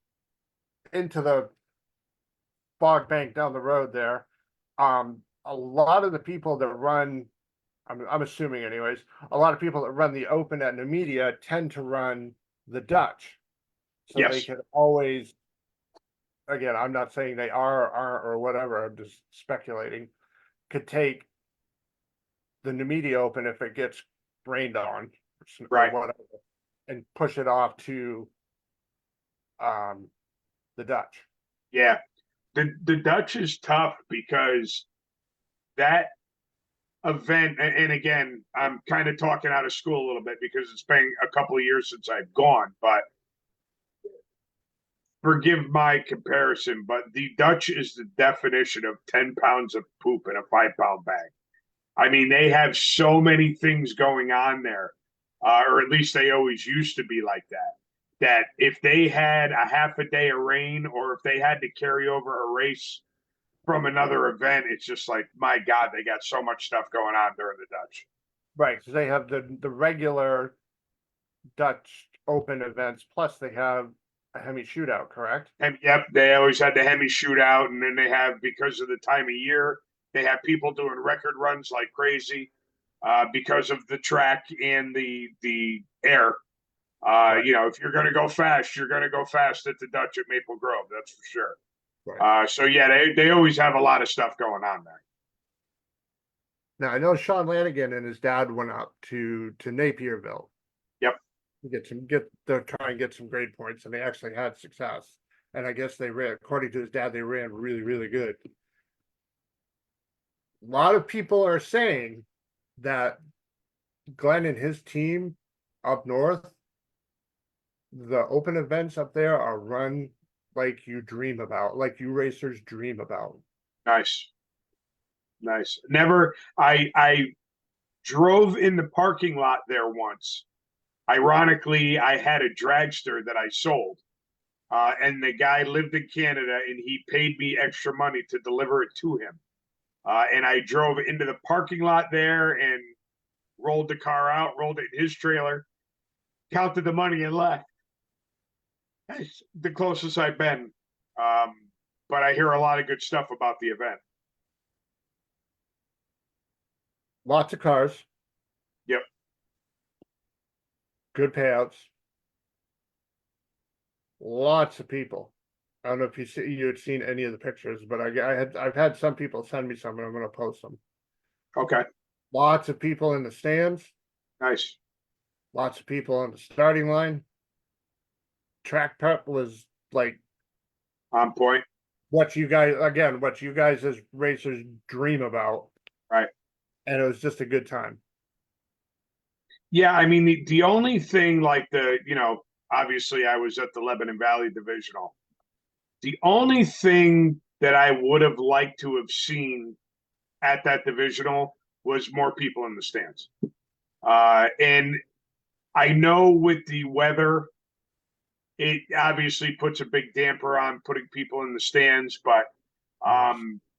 into the fog bank down the road there, a lot of the people that run, I'm assuming anyways, a lot of people that run the open at Numidia tend to run the Dutch. So they Yes. can always, again, I'm not saying they aren't, or whatever, I'm just speculating, could take the Numidia Open if it gets rained on, or Right. whatever, and push it off to the Dutch. Yeah. The Dutch is tough because that event, and again, I'm kind of talking out of school a little bit because it's been a couple of years since I've gone, but forgive my comparison, but the Dutch is the definition of 10 pounds of poop in a 5-pound bag. I mean, they have so many things going on there, or at least they always used to be like that. That if they had a half a day of rain or if they had to carry over a race from another event, it's just like, my God, they got so much stuff going on during the Dutch. Right, because they have the regular Dutch Open events, plus they have a Hemi shootout, correct? And yep, they always had the Hemi shootout, and then they have, because of the time of year, they have people doing record runs like crazy because of the track and the air. Right. You know, if you're going to go fast, you're going to go fast at the Dutch at Maple Grove. That's for sure. Right. So yeah, they always have a lot of stuff going on there. Now I know Sean Lanigan and his dad went up to Napierville. Yep. To try and get some grade points, and they actually had success. And I guess they ran, according to his dad, they ran really, really good. A lot of people are saying that Glenn and his team up north, the open events up there are run like you dream about, like you racers dream about. Nice. Never. I drove in the parking lot there once. Ironically, I had a dragster that I sold. And the guy lived in Canada and he paid me extra money to deliver it to him. And I drove into the parking lot there, and rolled the car out, rolled it in his trailer, counted the money, and left. That's the closest I've been. But I hear a lot of good stuff about the event. Lots of cars. Yep. Good payouts. Lots of people. I don't know if you had seen any of the pictures, but I've had some people send me some, and I'm going to post them. Okay, Lots of people in the stands. nice. Lots of people on the starting line. Track prep was like On point. what you guys as racers dream about. Right. And it was just a good time. Yeah, I mean the only thing like obviously I was at the Lebanon Valley Divisional. The only thing that I would have liked to have seen at that divisional was more people in the stands. And I know with the weather, it obviously puts a big damper on putting people in the stands, but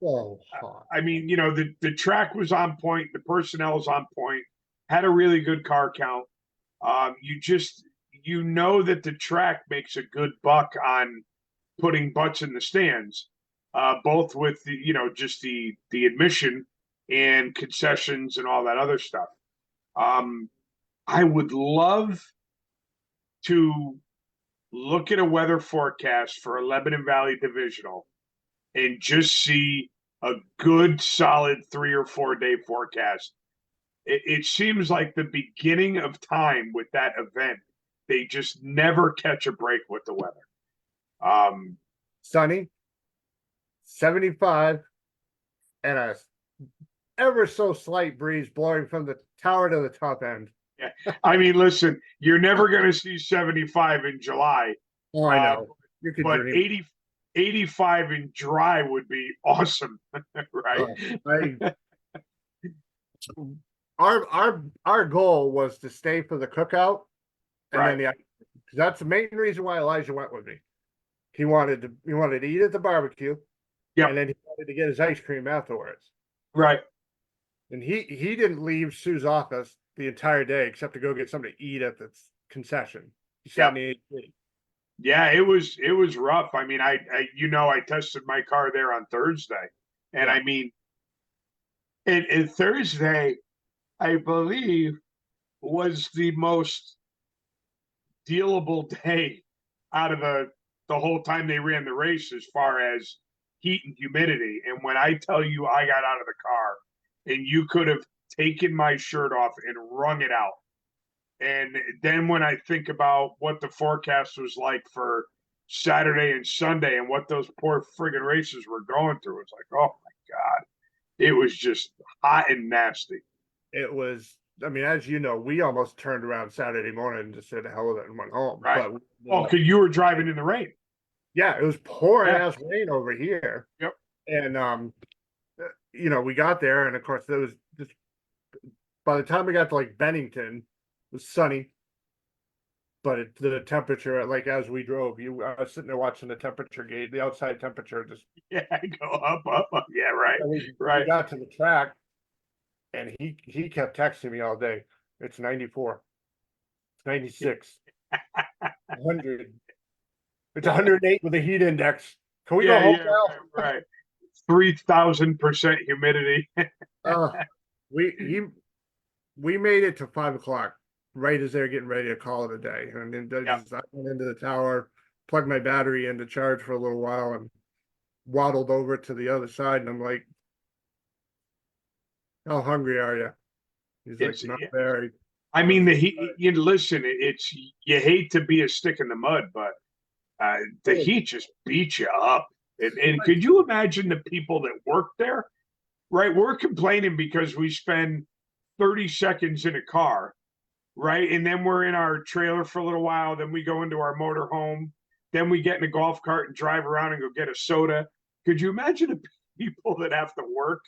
So hot. I mean, the track was on point, the personnel's on point, had a really good car count. You know that the track makes a good buck on putting butts in the stands, both with just the admission and concessions and all that other stuff. I would love to look at a weather forecast for a Lebanon Valley Divisional and just see a good solid 3 or 4 day forecast. It seems like the beginning of time with that event, they just never catch a break with the weather. Sunny, 75, and a ever so slight breeze blowing from the tower to the top end. I mean, listen, you're never going to see 75 in July. Oh, I know. You could But dream. 85 in dry would be awesome, right? Our goal was to stay for the cookout, and Right. then that's the main reason why Elijah went with me. He wanted to eat at the barbecue, Yep. and then he wanted to get his ice cream afterwards. Right. And he didn't leave Sue's office the entire day except to go get something to eat at the concession. He sat in the AC. Yeah, it was rough. I mean, I tested my car there on Thursday, and Yeah. I mean, and Thursday, I believe, was the most dealable day out of the whole time they ran the race as far as heat and humidity. And when I tell you I got out of the car and you could have taken my shirt off and wrung it out. And then when I think about what the forecast was like for Saturday and Sunday and what those poor friggin' races were going through, it's like, oh my God, it was just hot and nasty. It was, I mean, as you know, we almost turned around Saturday morning and just said the hell with it and went home. Right. But because you were driving in the rain. yeah, it was pouring ass rain over here. Yep. And we got there, and of course there was just by the time we got to like Bennington, it was sunny. But the temperature, like as we drove, I was sitting there watching the temperature gauge, the outside temperature just go up. Yeah, right. We got to the track, and he kept texting me all day. It's 94. It's 96. 100. It's 108 with a heat index. Can we go home now? Right. 3,000% humidity. We made it to 5:00, right as they're getting ready to call it a day. And then I went into the tower, plugged my battery in to charge for a little while, and waddled over to the other side. And I'm like, "How hungry are you?" He's like, "Not very." I mean, the heat. You listen. It's you hate to be a stick in the mud, but the heat just beats you up. And could you imagine the people that work there? Right, we're complaining because we spend 30 seconds in a car, right? And then we're in our trailer for a little while. Then we go into our motor home. Then we get in a golf cart and drive around and go get a soda. Could you imagine the people that have to work?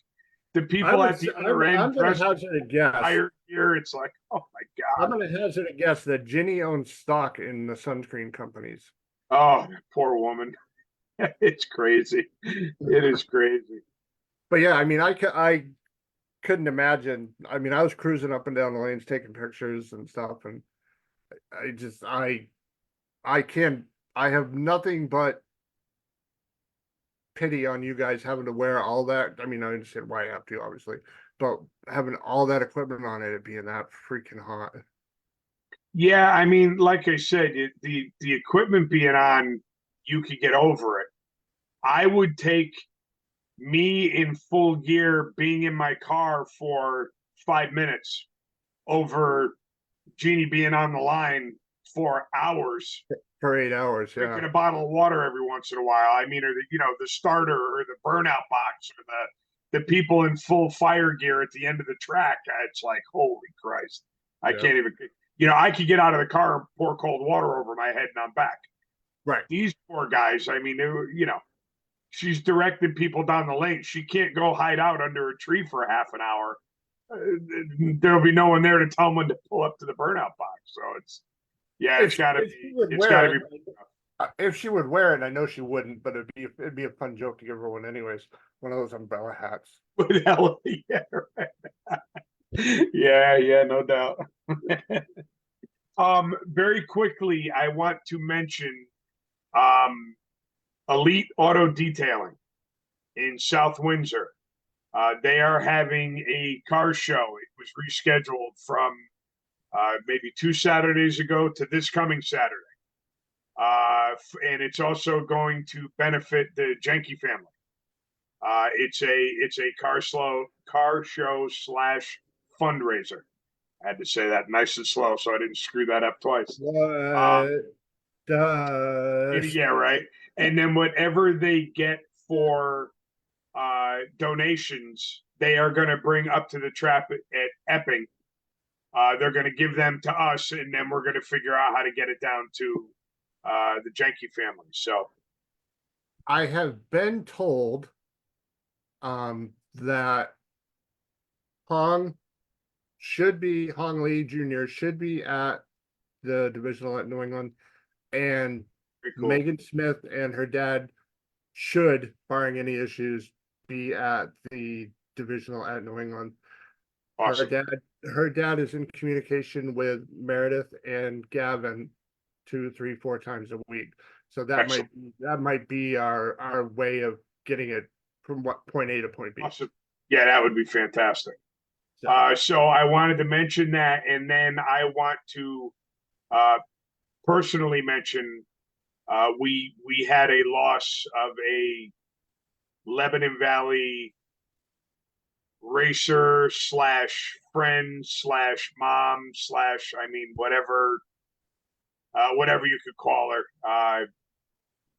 The people at the other end. I'm going to hazard a guess. Here, it's like, oh my God. I'm going to hazard a guess that Ginny owns stock in the sunscreen companies. Oh, poor woman. It's crazy. It is crazy. But yeah, I mean, I couldn't imagine. I mean, I was cruising up and down the lanes taking pictures and stuff, and I just I can't. I have nothing but pity on you guys having to wear all that. I mean, I understand why you have to, obviously, but having all that equipment on it being that freaking hot. Yeah, I mean, like I said, the equipment being on, you could get over it. I would take me in full gear being in my car for 5 minutes over Jeannie being on the line for hours, For 8 hours, drinking yeah. a bottle of water every once in a while. I mean, or the starter or the burnout box or the people in full fire gear at the end of the track. It's like, holy Christ. I Yeah. can't even, I could get out of the car and pour cold water over my head and I'm back. Right. These poor guys, I mean, they were, she's directing people down the lane. She can't go hide out under a tree for half an hour. There'll be no one there to tell them when to pull up to the burnout box. So it's got to be. It's got to be. If she would wear it, I know she wouldn't, but it'd be a fun joke to give her one anyways. One of those umbrella hats. Yeah, right. yeah, no doubt. Very quickly, I want to mention Elite Auto Detailing in South Windsor. They are having a car show. It was rescheduled from maybe 2 Saturdays ago to this coming Saturday. And it's also going to benefit the Jenke family. It's a car show / fundraiser. I had to say that nice and slow so I didn't screw that up twice. Yeah, right. And then whatever they get for donations, they are going to bring up to the trap at Epping. They're going to give them to us, and then we're going to figure out how to get it down to the Jenke family. So I have been told that Hong Lee Jr. should be at the divisional at New England, and cool. Megan Smith and her dad should, barring any issues, be at the divisional at New England. Awesome. Her dad is in communication with Meredith and Gavin 2, 3, 4 times a week. So that might be our way of getting it from point A to point B. Awesome. Yeah, that would be fantastic. So I wanted to mention that, and then I want to personally mention we had a loss of a Lebanon Valley racer / friend / mom / whatever you could call her.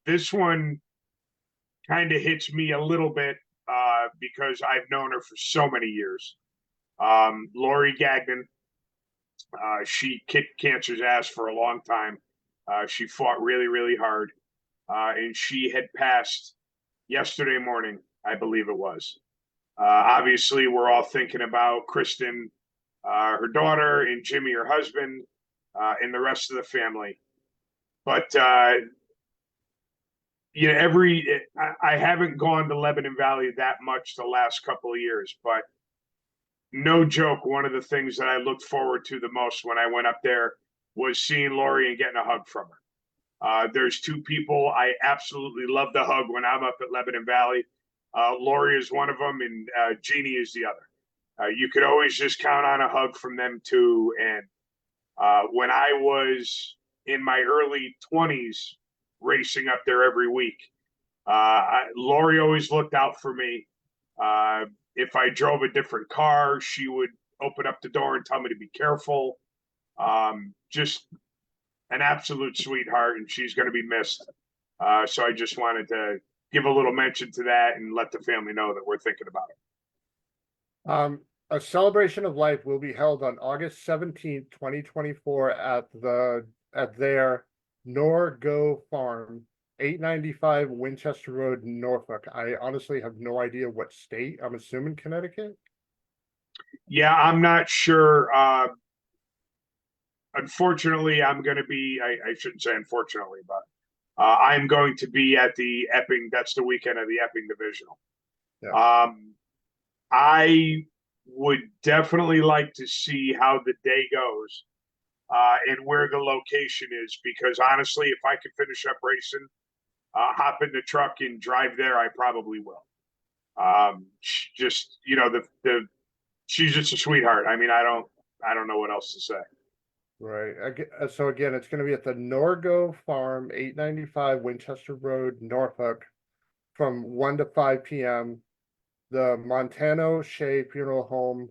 This one kind of hits me a little bit because I've known her for so many years. Lori Gagnon, she kicked cancer's ass for a long time. She fought really, really hard. And she had passed yesterday morning, I believe it was. Obviously, we're all thinking about Kristen, her daughter, and Jimmy, her husband, and the rest of the family. But I haven't gone to Lebanon Valley that much the last couple of years, but no joke, one of the things that I looked forward to the most when I went up there was seeing Lori and getting a hug from her. There's 2 people I absolutely love to hug when I'm up at Lebanon Valley. Lori is one of them, and Jeannie is the other. You could always just count on a hug from them 2. And when I was in my early 20s racing up there every week, Lori always looked out for me. If I drove a different car, she would open up the door and tell me to be careful. Just an absolute sweetheart, and she's going to be missed. So I just wanted to give a little mention to that and let the family know that we're thinking about it. A celebration of life will be held on August 17th, 2024 at their Norgo Farm, 895 Winchester Road, Norfolk. I honestly have no idea what state. I'm assuming Connecticut. Yeah, I'm not sure. Unfortunately, I'm going to be, I shouldn't say unfortunately, but I'm going to be at the Epping. That's the weekend of the Epping Divisional. Yeah. I would definitely like to see how the day goes, and where the location is, because honestly, if I could finish up racing, hop in the truck and drive there, I probably will. Just, she's just a sweetheart. I mean, I don't know what else to say. Right. So again, it's going to be at the Norgo Farm, 895 Winchester Road, Norfolk, from 1 to 5 p.m. The Montano Shea Funeral Home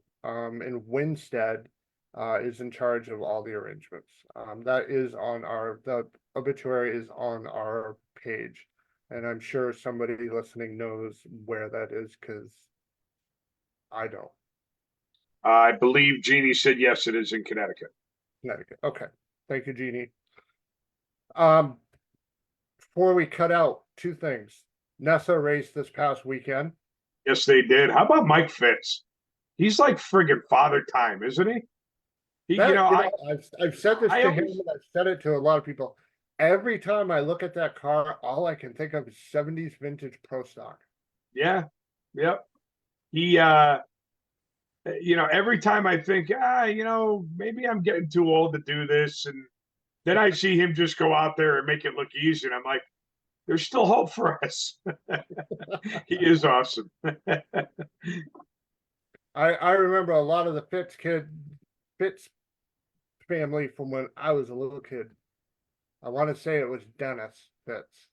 in Winstead is in charge of all the arrangements. That is on the obituary is on our page, and I'm sure somebody listening knows where that is, because I don't. I believe Jeannie said yes, it is in Connecticut. Connecticut. Okay. Thank you, Jeannie. Before we cut out, two things. Nessa raced this past weekend. Yes, they did. How about Mike Fitz? He's like friggin' father time, isn't he? I've said this I to him, always- and I've said it to a lot of people. Every time I look at that car, all I can think of is 70s vintage pro stock. Yeah, yep. He, every time I think, maybe I'm getting too old to do this, and then I see him just go out there and make it look easy, and I'm like, there's still hope for us. He is awesome. I remember a lot of the Fitz family from when I was a little kid. I want to say it was Dennis Fitz.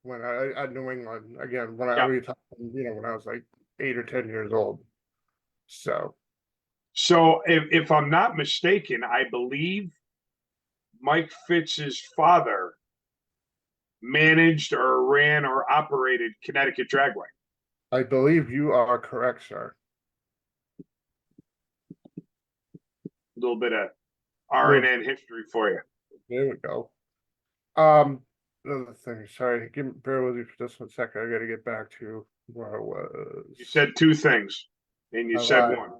When I at New England again, when I Yeah. were talking, when I was like 8 or 10 years old. So if I'm not mistaken, I believe Mike Fitz's father managed or ran or operated Connecticut Dragway. I believe you are correct, sir. A little bit of RNN history for you. There we go. Another thing, sorry, bear with me for just 1 second. I gotta get back to where I was. You said two things, and you I said lied. one.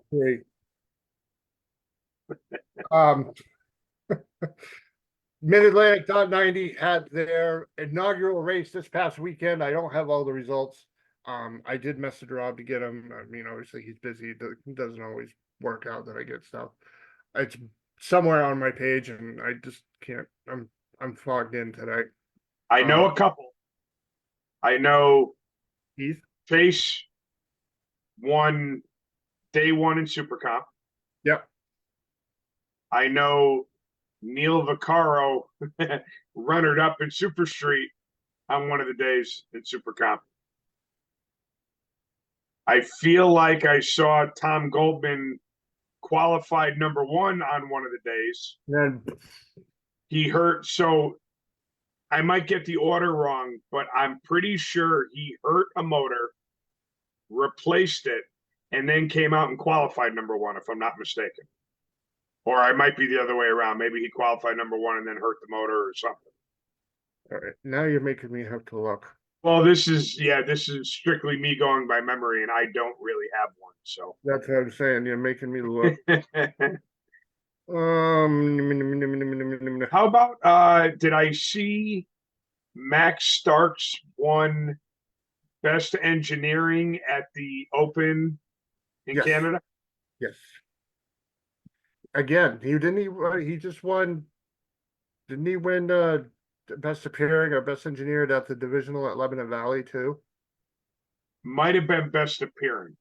3. Mid-Atlantic.90 had their inaugural race this past weekend. I don't have all the results. I did message Rob to get him. I mean, obviously he's busy. It doesn't always work out that I get stuff. It's somewhere on my page, and I just can't. I'm fogged in today. I know a couple. I know Heath. Chase won day one in Super Comp. Yep. I know Neil Vaccaro runnered up in Super Street on one of the days in Super Comp. I feel like I saw Tom Goldman qualified number one on one of the days. Then He hurt, so I might get the order wrong, but I'm pretty sure he hurt a motor, replaced it, and then came out and qualified number one, if I'm not mistaken. Or I might be the other way around. Maybe he qualified number one and then hurt the motor or something. all right, now you're making me have to look. Well, this is strictly me going by memory, and I don't really have one. So That's what I'm saying. You're making me look. how about did I see Max Starks won best engineering at the Open in Yes. Canada? Yes. Again, he just won. Didn't he win best appearing or best engineered at the divisional at Lebanon Valley too? Might have been best appearing.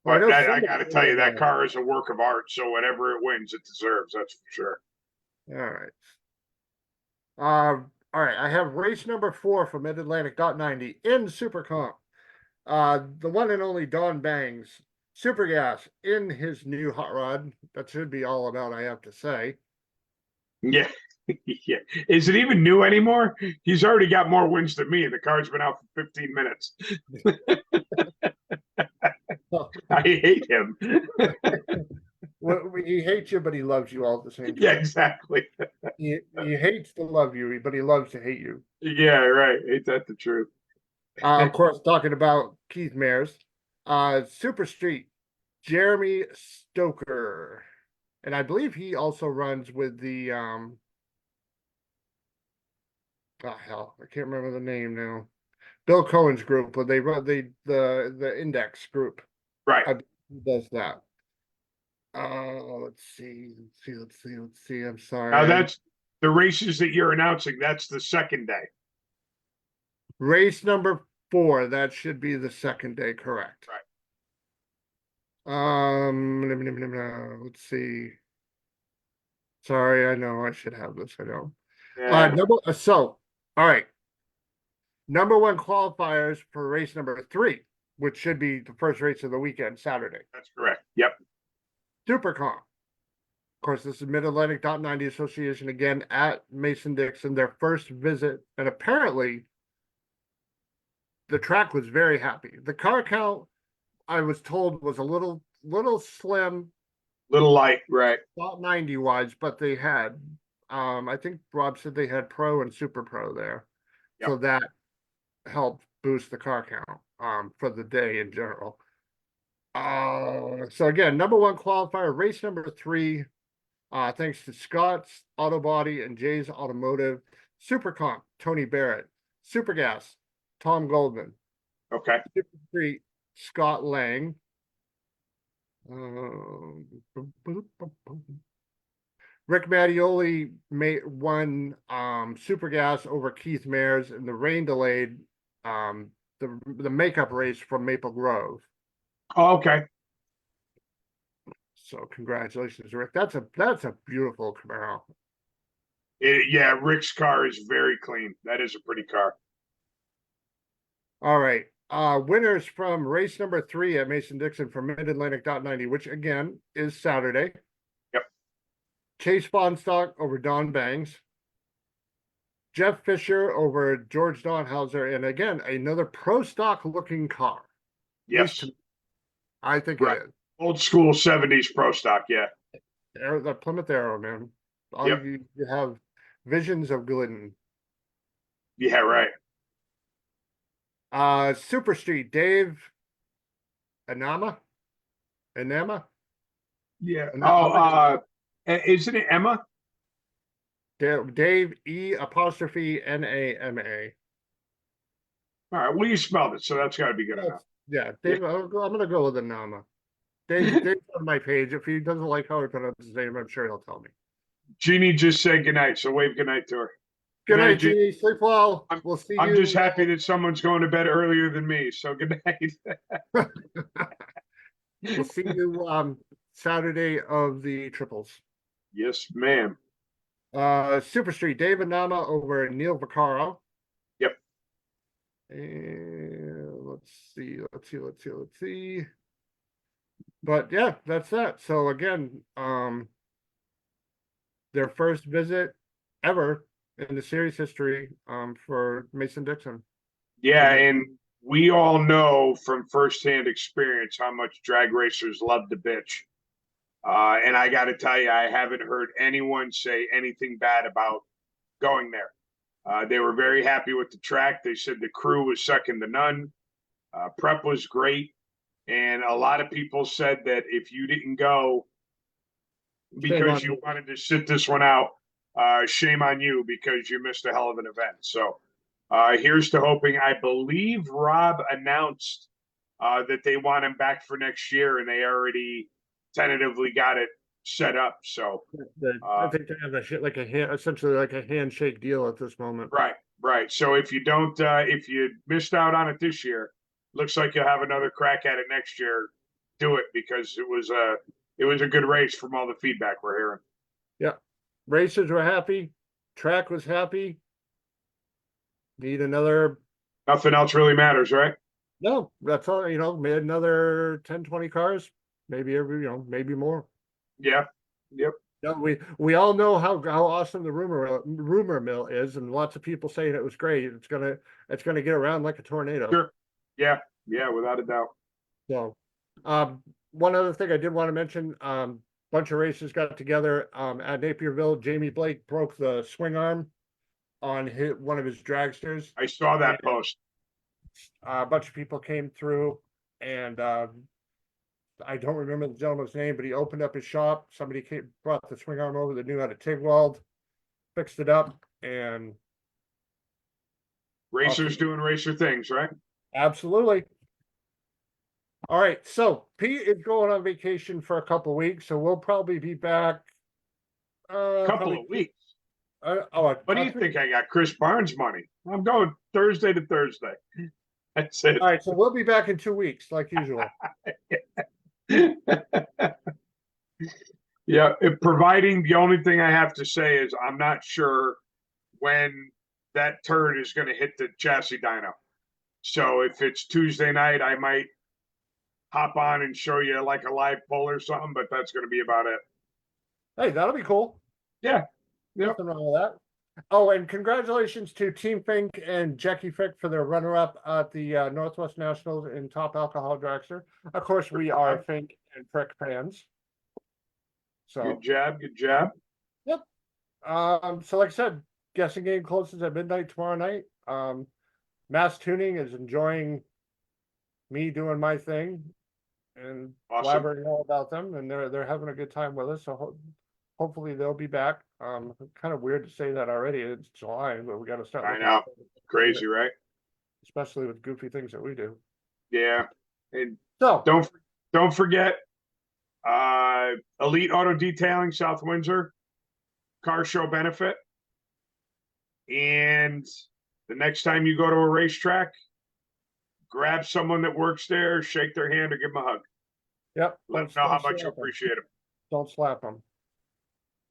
Well, But I I got to tell you, that car is a work of art. So whatever it wins, it deserves. That's for sure. All right. All right. I have race number 4 for Mid-Atlantic.90 in Super Comp. The one and only Don Bangs, Super Gas in his new hot rod. That should be all about, I have to say. Yeah. Yeah. Is it even new anymore? He's already got more wins than me. The car's been out for 15 minutes. I hate him. Well, he hates you, but he loves you all at the same time. Yeah, exactly. He hates to love you, but he loves to hate you. Yeah, right. Ain't that the truth? Of course, talking about Keith Mares, Super Street, Jeremy Stoker, and I believe he also runs with the oh hell, I can't remember the name now. Bill Cohen's group, when they run the index group, Right. does that. Let's see. I'm sorry. Now that's the races that you're announcing. That's the second day. Race number 4, that should be the second day, correct? Right. Let's see. Sorry, I know I should have this. I know. Yeah. All right. Number 1 qualifiers for race number 3, which should be the first race of the weekend, Saturday. That's correct. Yep. Supercom. Of course, this is Mid-Atlantic .90 Association again at Mason-Dixon, their first visit, and apparently the track was very happy. The car count, I was told, was a little slim, Little light, right? .90 wise, but they had, I think Rob said they had Pro and Super Pro there, so that helped boost the car count for the day in general. So again, number 1 qualifier, race number 3. Thanks to Scott's Auto Body and Jay's Automotive, Supercomp, Tony Barrett, Supergas, Tom Goldman, Okay. Super Street, Scott Lang. Rick Mattioli won Supergas over Keith Mayers in the rain delayed the makeup race from Maple Grove. Oh, okay. So congratulations, Rick. That's a beautiful Camaro. Yeah, Rick's car is very clean. That is a pretty car. All right. Winners from race number 3 at Mason-Dixon for Mid-Atlantic .90, which again is Saturday. Yep. Chase Bonstock over Don Bangs. Jeff Fisher over George Donhauser, and again, another pro stock looking car. Yes. I think Right. it is. Old school 70s pro stock, yeah. The Plymouth Arrow, man. Yep. You have visions of Glidden. Yeah, right. Super Street, Dave Anama? Yeah. Anama? Isn't it Emma? Dave E''NAMA. All right. Well, you spelled it, so that's got to be good enough. Yeah, Dave. I'm gonna go with Anama. Dave's on my page. If he doesn't like how I pronounce his name, I'm sure he'll tell me. Jeannie just said goodnight, so wave goodnight to her. Good night, Jeannie. Sleep well. We'll see you. I'm just happy that someone's going to bed earlier than me, so good night. We'll see you Saturday of the triples. Yes, ma'am. Super Street, Dave Anama over Neil Vaccaro. Yep. And let's see. But yeah, that's that. So again, their first visit ever in the series history for Mason-Dixon. Yeah, and we all know from firsthand experience how much drag racers love to bitch. And I got to tell you, I haven't heard anyone say anything bad about going there. They were very happy with the track. They said the crew was second to none. Prep was great. And a lot of people said that if you didn't go because you wanted to sit this one out, shame on you because you missed a hell of an event. So here's to hoping. I believe Rob announced that they want him back for next year, and they already tentatively got it set up. So I think they have essentially like a handshake deal at this moment. Right. So if you don't, if you missed out on it this year, looks like you'll have another crack at it next year. Do it because it was a good race from all the feedback we're hearing. Yeah, racers were happy, track was happy. Need another. Nothing else really matters, right? No, that's all. Made another 10-20 cars, maybe maybe more. Yeah. Yep. No, we all know how awesome the rumor mill is, and lots of people saying it was great. It's gonna get around like a tornado. Sure. Yeah, without a doubt. So, one other thing I did want to mention, bunch of races got together at Napierville. Jamie Blake broke the swing arm on one of his dragsters. I saw that post. A bunch of people came through, and I don't remember the gentleman's name, but he opened up his shop. Somebody brought the swing arm over that knew how to TIG weld, fixed it up, and Racers doing racer things, right? Absolutely. All right, so Pete is going on vacation for a couple weeks, so we'll probably be back. Couple of weeks. What do you think? I got Chris Barnes money. I'm going Thursday to Thursday. That's it. All right, so we'll be back in 2 weeks, like usual. Yeah, providing the only thing I have to say is I'm not sure when that turd is going to hit the chassis dyno. So if it's Tuesday night, I might hop on and show you like a live pull or something, but that's going to be about it. Hey, that'll be cool. Yeah. Yep. Nothing wrong with that. Oh, and congratulations to Team Fink and Jackie Fick for their runner-up at the Northwest Nationals in Top Alcohol Dragster. Of course, we are Fink and Frick fans. So Good job. Good job. Yep. So like I said, guessing game closes at midnight tomorrow night. Mass Tuning is enjoying me doing my thing and Awesome. blabbering all about them, and they're having a good time with us. So hopefully they'll be back. Kind of weird to say that already. It's July, but we got to start. I know. Crazy, right? Especially with goofy things that we do. Yeah. And So don't forget, Elite Auto Detailing, South Windsor, car show benefit. And the next time you go to a racetrack, grab someone that works there, shake their hand, or give them a hug. Yep. Let them know how much you appreciate them. Don't slap them.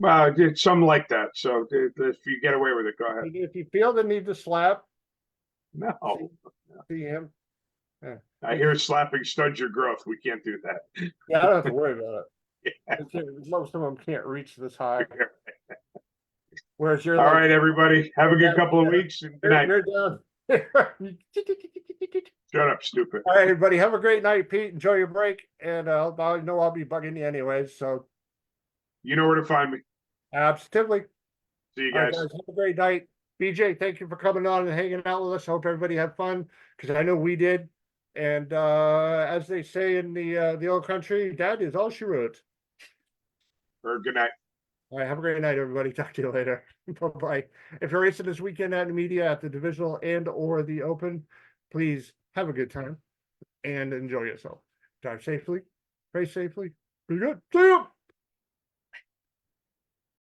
Well, it's something like that. So if you get away with it, go ahead. If you feel the need to slap, No, see him. I hear slapping studs your growth. We can't do that. Yeah, I don't have to worry about it. Most of them can't reach this high. Whereas you're All like, right, everybody. Have a good couple of weeks and good night. you're down. Shut up, stupid. All right, everybody. Have a great night, Pete. Enjoy your break. And I know I'll be bugging you anyways. So You know where to find me. absolutely. See you All right, guys. guys. Have a great night. BJ, thank you for coming on and hanging out with us. Hope everybody had fun, because I know we did. And as they say in the old country, Dad is all she wrote. Or good night. All right, have a great night, everybody. Talk to you later. Bye-bye. If you're racing this weekend at the media at the divisional and or the open, please have a good time and enjoy yourself. Drive safely, race safely. Be good. See you.